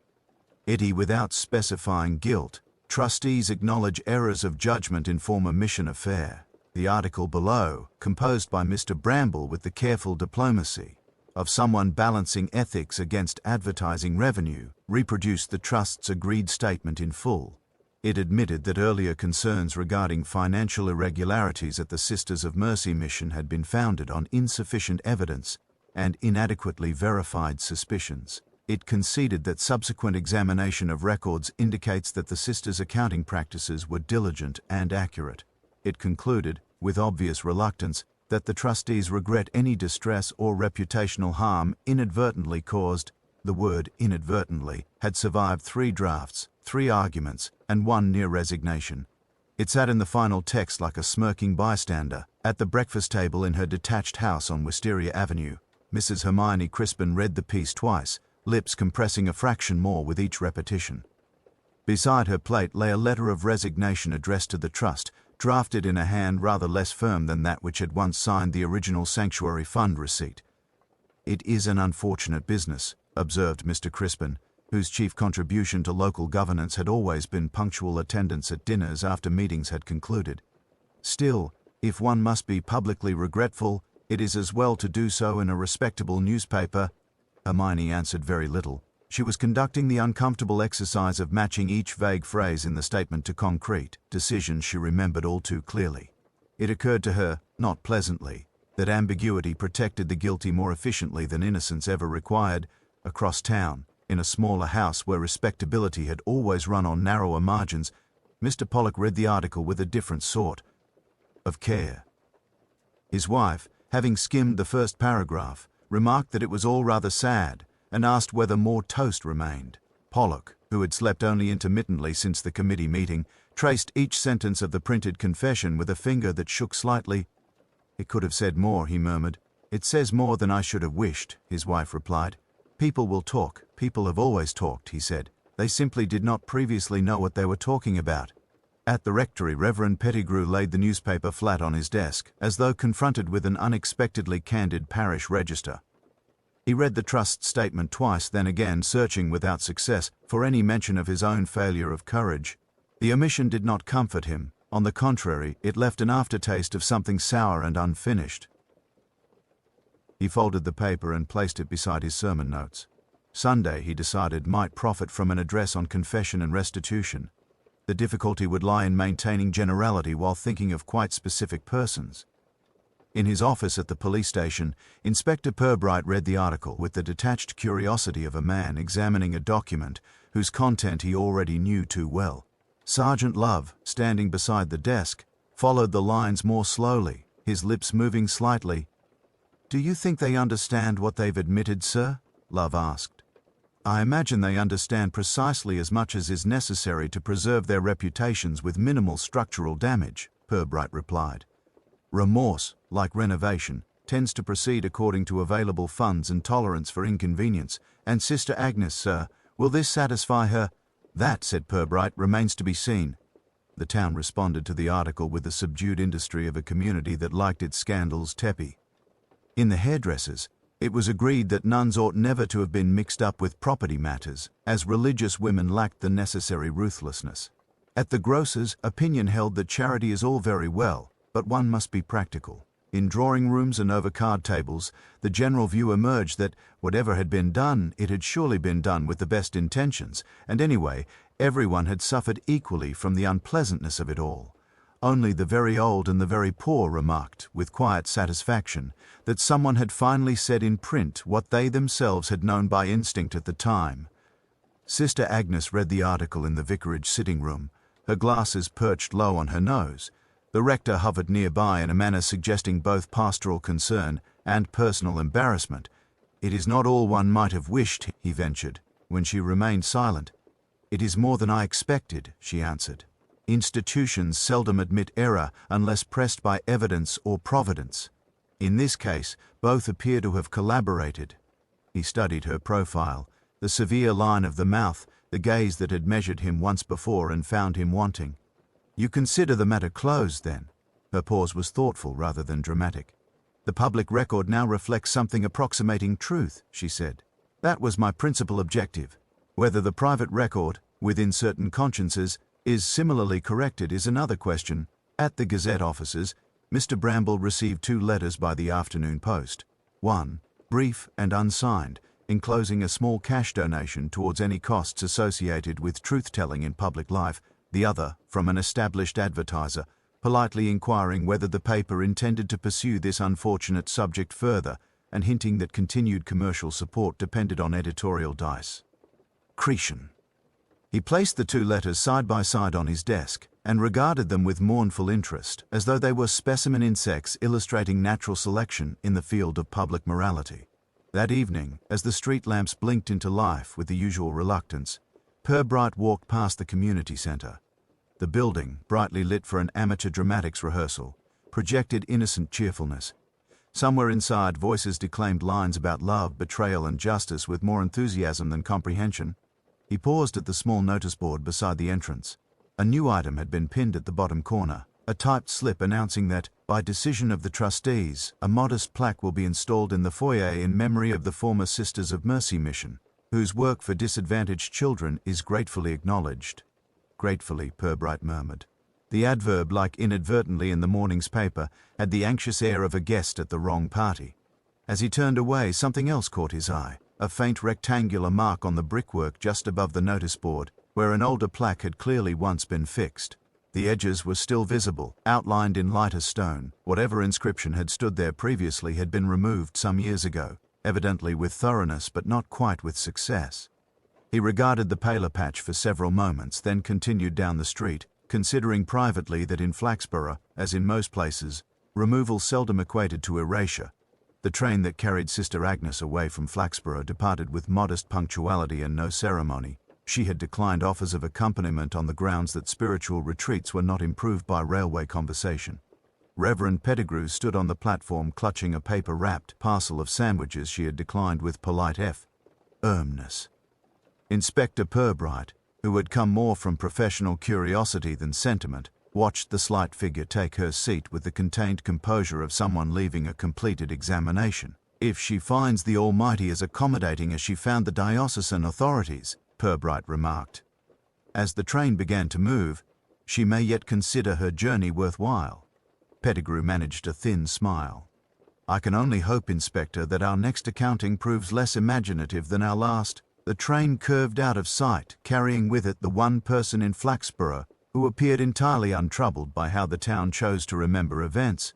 Itty without specifying guilt. Trustees acknowledge errors of judgment in former mission affair. The article below, composed by Mr. Bramble with the careful diplomacy of someone balancing ethics against advertising revenue, reproduced the Trust's agreed statement in full. It admitted that earlier concerns regarding financial irregularities at the Sisters of Mercy mission had been founded on insufficient evidence and inadequately verified suspicions. It conceded that subsequent examination of records indicates that the Sisters' accounting practices were diligent and accurate. It concluded, with obvious reluctance, that the trustees regret any distress or reputational harm inadvertently caused. The word inadvertently had survived 3 drafts, 3 arguments, and 1 near resignation. It sat in the final text like a smirking bystander at the breakfast table in her detached house on Wisteria Avenue. Mrs. Hermione Crispin read the piece twice, lips compressing a fraction more with each repetition. Beside her plate lay a letter of resignation addressed to the Trust, drafted in a hand rather less firm than that which had once signed the original Sanctuary Fund receipt. "It is an unfortunate business," observed Mr. Crispin, whose chief contribution to local governance had always been punctual attendance at dinners after meetings had concluded. "Still, if one must be publicly regretful, it is as well to do so in a respectable newspaper." Hermione answered very little. She was conducting the uncomfortable exercise of matching each vague phrase in the statement to concrete decisions she remembered all too clearly. It occurred to her, not pleasantly, that ambiguity protected the guilty more efficiently than innocence ever required. Across town, in a smaller house where respectability had always run on narrower margins, Mr. Pollock read the article with a different sort of care. His wife, having skimmed the first paragraph, remarked that it was all rather sad, and asked whether more toast remained. Pollock, who had slept only intermittently since the committee meeting, traced each sentence of the printed confession with a finger that shook slightly. "It could have said more," he murmured. "It says more than I should have wished," his wife replied. "People will talk. People have always talked," he said. "They simply did not previously know what they were talking about." At the rectory, Reverend Pettigrew laid the newspaper flat on his desk, as though confronted with an unexpectedly candid parish register. He read the Trust's statement twice, then again, searching without success for any mention of his own failure of courage. The omission did not comfort him. On the contrary, it left an aftertaste of something sour and unfinished. He folded the paper and placed it beside his sermon notes. Sunday, he decided, might profit from an address on confession and restitution. The difficulty would lie in maintaining generality while thinking of quite specific persons. In his office at the police station, Inspector Purbright read the article with the detached curiosity of a man examining a document whose content he already knew too well. Sergeant Love, standing beside the desk, followed the lines more slowly, his lips moving slightly. "Do you think they understand what they've admitted, sir?" Love asked. "I imagine they understand precisely as much as is necessary to preserve their reputations with minimal structural damage," Purbright replied. "Remorse, like renovation, tends to proceed according to available funds and tolerance for inconvenience. And Sister Agnes, sir, will this satisfy her?" "That," said Purbright, "remains to be seen." The town responded to the article with the subdued industry of a community that liked its scandals tepid. In the hairdressers, it was agreed that nuns ought never to have been mixed up with property matters, as religious women lacked the necessary ruthlessness. At the grocers, opinion held that charity is all very well, but one must be practical. In drawing rooms and over card tables, the general view emerged that, whatever had been done, it had surely been done with the best intentions, and anyway, everyone had suffered equally from the unpleasantness of it all. Only the very old and the very poor remarked, with quiet satisfaction, that someone had finally said in print what they themselves had known by instinct at the time. Sister Agnes read the article in the vicarage sitting room, her glasses perched low on her nose. The rector hovered nearby in a manner suggesting both pastoral concern and personal embarrassment. "It is not all one might have wished," he ventured, when she remained silent. "It is more than I expected," she answered. "Institutions seldom admit error unless pressed by evidence or providence. In this case, both appear to have collaborated." He studied her profile, the severe line of the mouth, the gaze that had measured him once before and found him wanting. "You consider the matter closed, then?" Her pause was thoughtful rather than dramatic. "The public record now reflects something approximating truth," she said. "That was my principal objective. Whether the private record, within certain consciences, is similarly corrected is another question." At the Gazette offices, Mr. Bramble received 2 letters by the afternoon post. One, brief and unsigned, enclosing a small cash donation towards any costs associated with truth-telling in public life. The other, from an established advertiser, politely inquiring whether the paper intended to pursue this unfortunate subject further and hinting that continued commercial support depended on editorial dice. Cretan. He placed the 2 letters side by side on his desk and regarded them with mournful interest, as though they were specimen insects illustrating natural selection in the field of public morality. That evening, as the street lamps blinked into life with the usual reluctance, Purbright walked past the community centre. The building, brightly lit for an amateur dramatics rehearsal, projected innocent cheerfulness. Somewhere inside, voices declaimed lines about love, betrayal, and justice with more enthusiasm than comprehension. He paused at the small notice board beside the entrance. A new item had been pinned at the bottom corner, a typed slip announcing that, by decision of the trustees, a modest plaque will be installed in the foyer in memory of the former Sisters of Mercy mission, whose work for disadvantaged children is gratefully acknowledged. "Gratefully," Purbright murmured. The adverb, like inadvertently in the morning's paper, had the anxious air of a guest at the wrong party. As he turned away, something else caught his eye, a faint rectangular mark on the brickwork just above the notice board, where an older plaque had clearly once been fixed. The edges were still visible, outlined in lighter stone. Whatever inscription had stood there previously had been removed some years ago, evidently with thoroughness but not quite with success. He regarded the paler patch for several moments, then continued down the street, considering privately that in Flaxborough, as in most places, removal seldom equated to erasure. The train that carried Sister Agnes away from Flaxborough departed with modest punctuality and no ceremony. She had declined offers of accompaniment on the grounds that spiritual retreats were not improved by railway conversation. Reverend Pettigrew stood on the platform clutching a paper-wrapped parcel of sandwiches she had declined with polite firmness. Inspector Purbright, who had come more from professional curiosity than sentiment, watched the slight figure take her seat with the contained composure of someone leaving a completed examination. "If she finds the Almighty as accommodating as she found the diocesan authorities," Purbright remarked, "as the train began to move, she may yet consider her journey worthwhile." Pettigrew managed a thin smile. "I can only hope, Inspector, that our next accounting proves less imaginative than our last." The train curved out of sight, carrying with it the one person in Flaxborough who appeared entirely untroubled by how the town chose to remember events.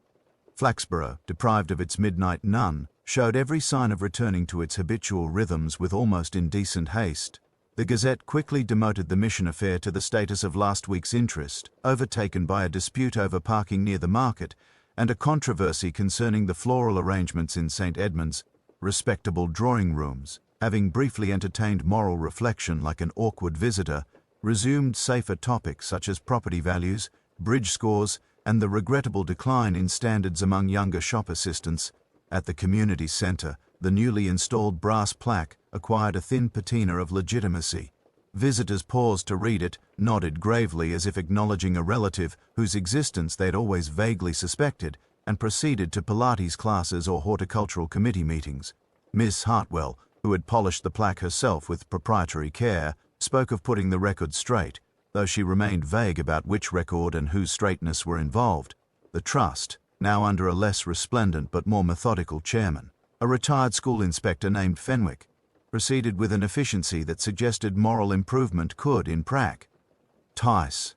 Flaxborough, deprived of its midnight nun, showed every sign of returning to its habitual rhythms with almost indecent haste. The Gazette quickly demoted the mission affair to the status of last week's interest, overtaken by a dispute over parking near the market and a controversy concerning the floral arrangements in St. Edmund's respectable drawing rooms. Having briefly entertained moral reflection like an awkward visitor, resumed safer topics such as property values, bridge scores, and the regrettable decline in standards among younger shop assistants. At the community centre, the newly installed brass plaque acquired a thin patina of legitimacy. Visitors paused to read it, nodded gravely as if acknowledging a relative whose existence they had always vaguely suspected, and proceeded to Pilates classes or horticultural committee meetings. Miss Hartwell, who had polished the plaque herself with proprietary care, spoke of putting the record straight, though she remained vague about which record and whose straightness were involved. The trust, now under a less resplendent but more methodical chairman, a retired school inspector named Fenwick, proceeded with an efficiency that suggested moral improvement could, in practice,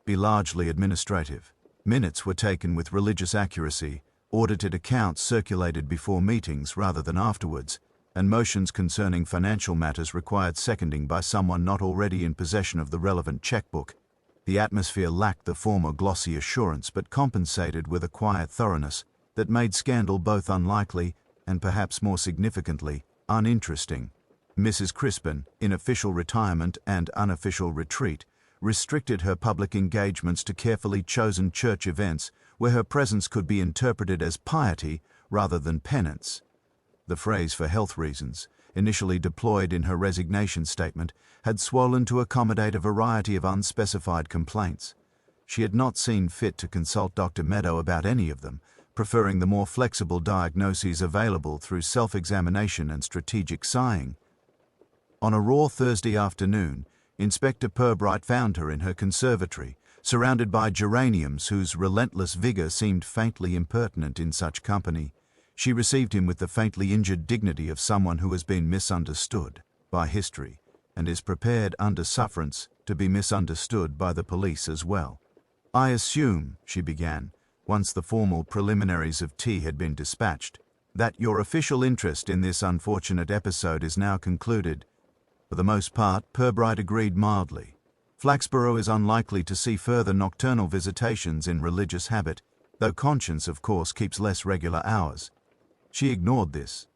be largely administrative. Minutes were taken with religious accuracy, audited accounts circulated before meetings rather than afterwards, and motions concerning financial matters required seconding by someone not already in possession of the relevant checkbook. The atmosphere lacked the former glossy assurance but compensated with a quiet thoroughness that made scandal both unlikely and, perhaps more significantly, uninteresting. Mrs. Crispin, in official retirement and unofficial retreat, restricted her public engagements to carefully chosen church events where her presence could be interpreted as piety rather than penance. The phrase "for health reasons," initially deployed in her resignation statement, had swollen to accommodate a variety of unspecified complaints. She had not seen fit to consult Dr. Meadow about any of them, preferring the more flexible diagnoses available through self-examination and strategic sighing. On a raw Thursday afternoon, Inspector Purbright found her in her conservatory, surrounded by geraniums whose relentless vigor seemed faintly impertinent in such company. She received him with the faintly injured dignity of someone who has been misunderstood by history and is prepared under sufferance to be misunderstood by the police as well. "I assume," she began, once the formal preliminaries of tea had been dispatched, "that your official interest in this unfortunate episode is now concluded." For the most part, Purbright agreed mildly. Flaxborough is unlikely to see further nocturnal visitations in religious habit, though conscience, of course, keeps less regular hours. She ignored this.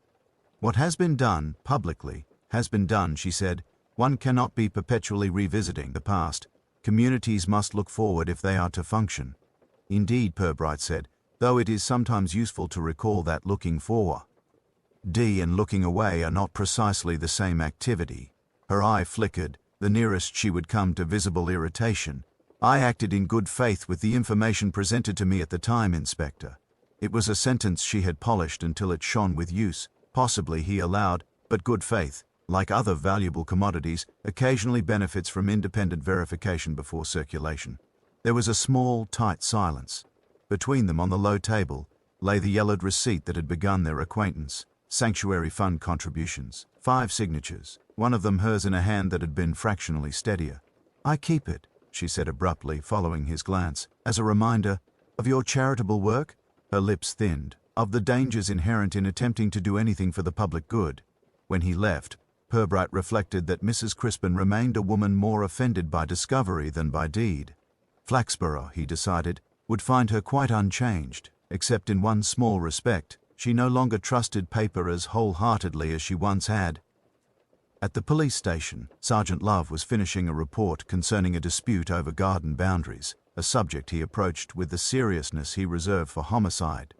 "What has been done, publicly, has been done," she said. "One cannot be perpetually revisiting the past. Communities must look forward if they are to function." "Indeed," Purbright said, "though it is sometimes useful to recall that looking forward and looking away are not precisely the same activity." Her eye flickered, the nearest she would come to visible irritation. "I acted in good faith with the information presented to me at the time, Inspector." It was a sentence she had polished until it shone with use. Possibly, he allowed, but good faith, like other valuable commodities, occasionally benefits from independent verification before circulation. There was a small, tight silence. Between them on the low table lay the yellowed receipt that had begun their acquaintance. Sanctuary Fund contributions. 5 signatures, one of them hers in a hand that had been fractionally steadier. "I keep it," she said abruptly, following his glance, "as a reminder of your charitable work." Her lips thinned, "of the dangers inherent in attempting to do anything for the public good." When he left, Purbright reflected that Mrs. Crispin remained a woman more offended by discovery than by deed. Flaxborough, he decided, would find her quite unchanged, except in one small respect. She no longer trusted paper as wholeheartedly as she once had. At the police station, Sergeant Love was finishing a report concerning a dispute over garden boundaries, a subject he approached with the seriousness he reserved for homicide.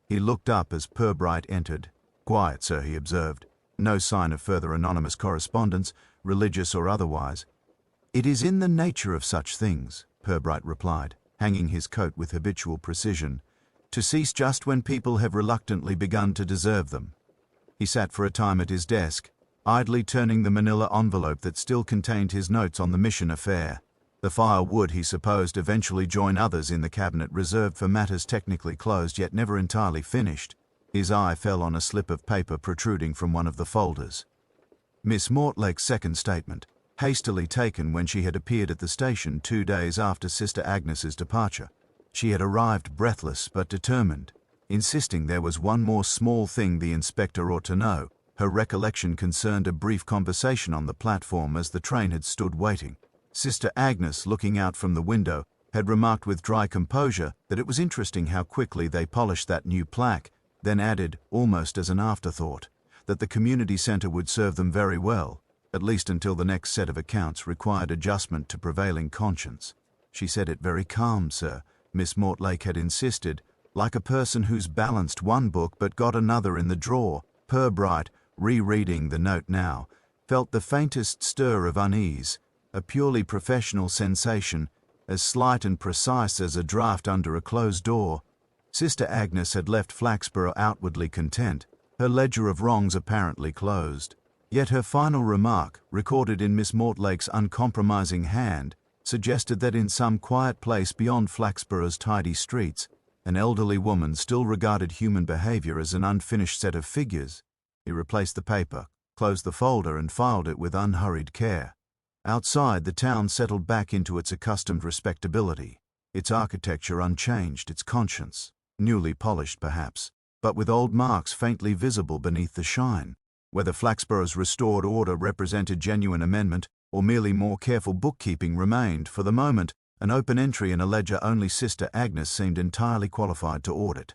He looked up as Purbright entered. "Quiet, sir," he observed. "No sign of further anonymous correspondence, religious or otherwise." "It is in the nature of such things," Purbright replied, hanging his coat with habitual precision, "to cease just when people have reluctantly begun to deserve them." He sat for a time at his desk, idly turning the manila envelope that still contained his notes on the mission affair. The file would, he supposed, eventually join others in the cabinet reserved for matters technically closed yet never entirely finished. His eye fell on a slip of paper protruding from one of the folders. Miss Mortlake's second statement, hastily taken when she had appeared at the station 2 days after Sister Agnes's departure. She had arrived breathless but determined, insisting there was one more small thing the inspector ought to know. Her recollection concerned a brief conversation on the platform as the train had stood waiting. Sister Agnes, looking out from the window, had remarked with dry composure that it was interesting how quickly they polished that new plaque, then added, almost as an afterthought, that the community centre would serve them very well, at least until the next set of accounts required adjustment to prevailing conscience. "She said it very calm, sir," Miss Mortlake had insisted, "like a person who's balanced one book but got another in the drawer." Purbright, rereading the note now, felt the faintest stir of unease, a purely professional sensation, as slight and precise as a draft under a closed door. Sister Agnes had left Flaxborough outwardly content, her ledger of wrongs apparently closed. Yet her final remark, recorded in Miss Mortlake's uncompromising hand, suggested that in some quiet place beyond Flaxborough's tidy streets, an elderly woman still regarded human behavior as an unfinished set of figures. He replaced the paper, closed the folder and filed it with unhurried care. Outside, the town settled back into its accustomed respectability, its architecture unchanged, its conscience newly polished perhaps, but with old marks faintly visible beneath the shine. Whether Flaxborough's restored order represented genuine amendment or merely more careful bookkeeping remained. For the moment, an open entry in a ledger only Sister Agnes seemed entirely qualified to audit.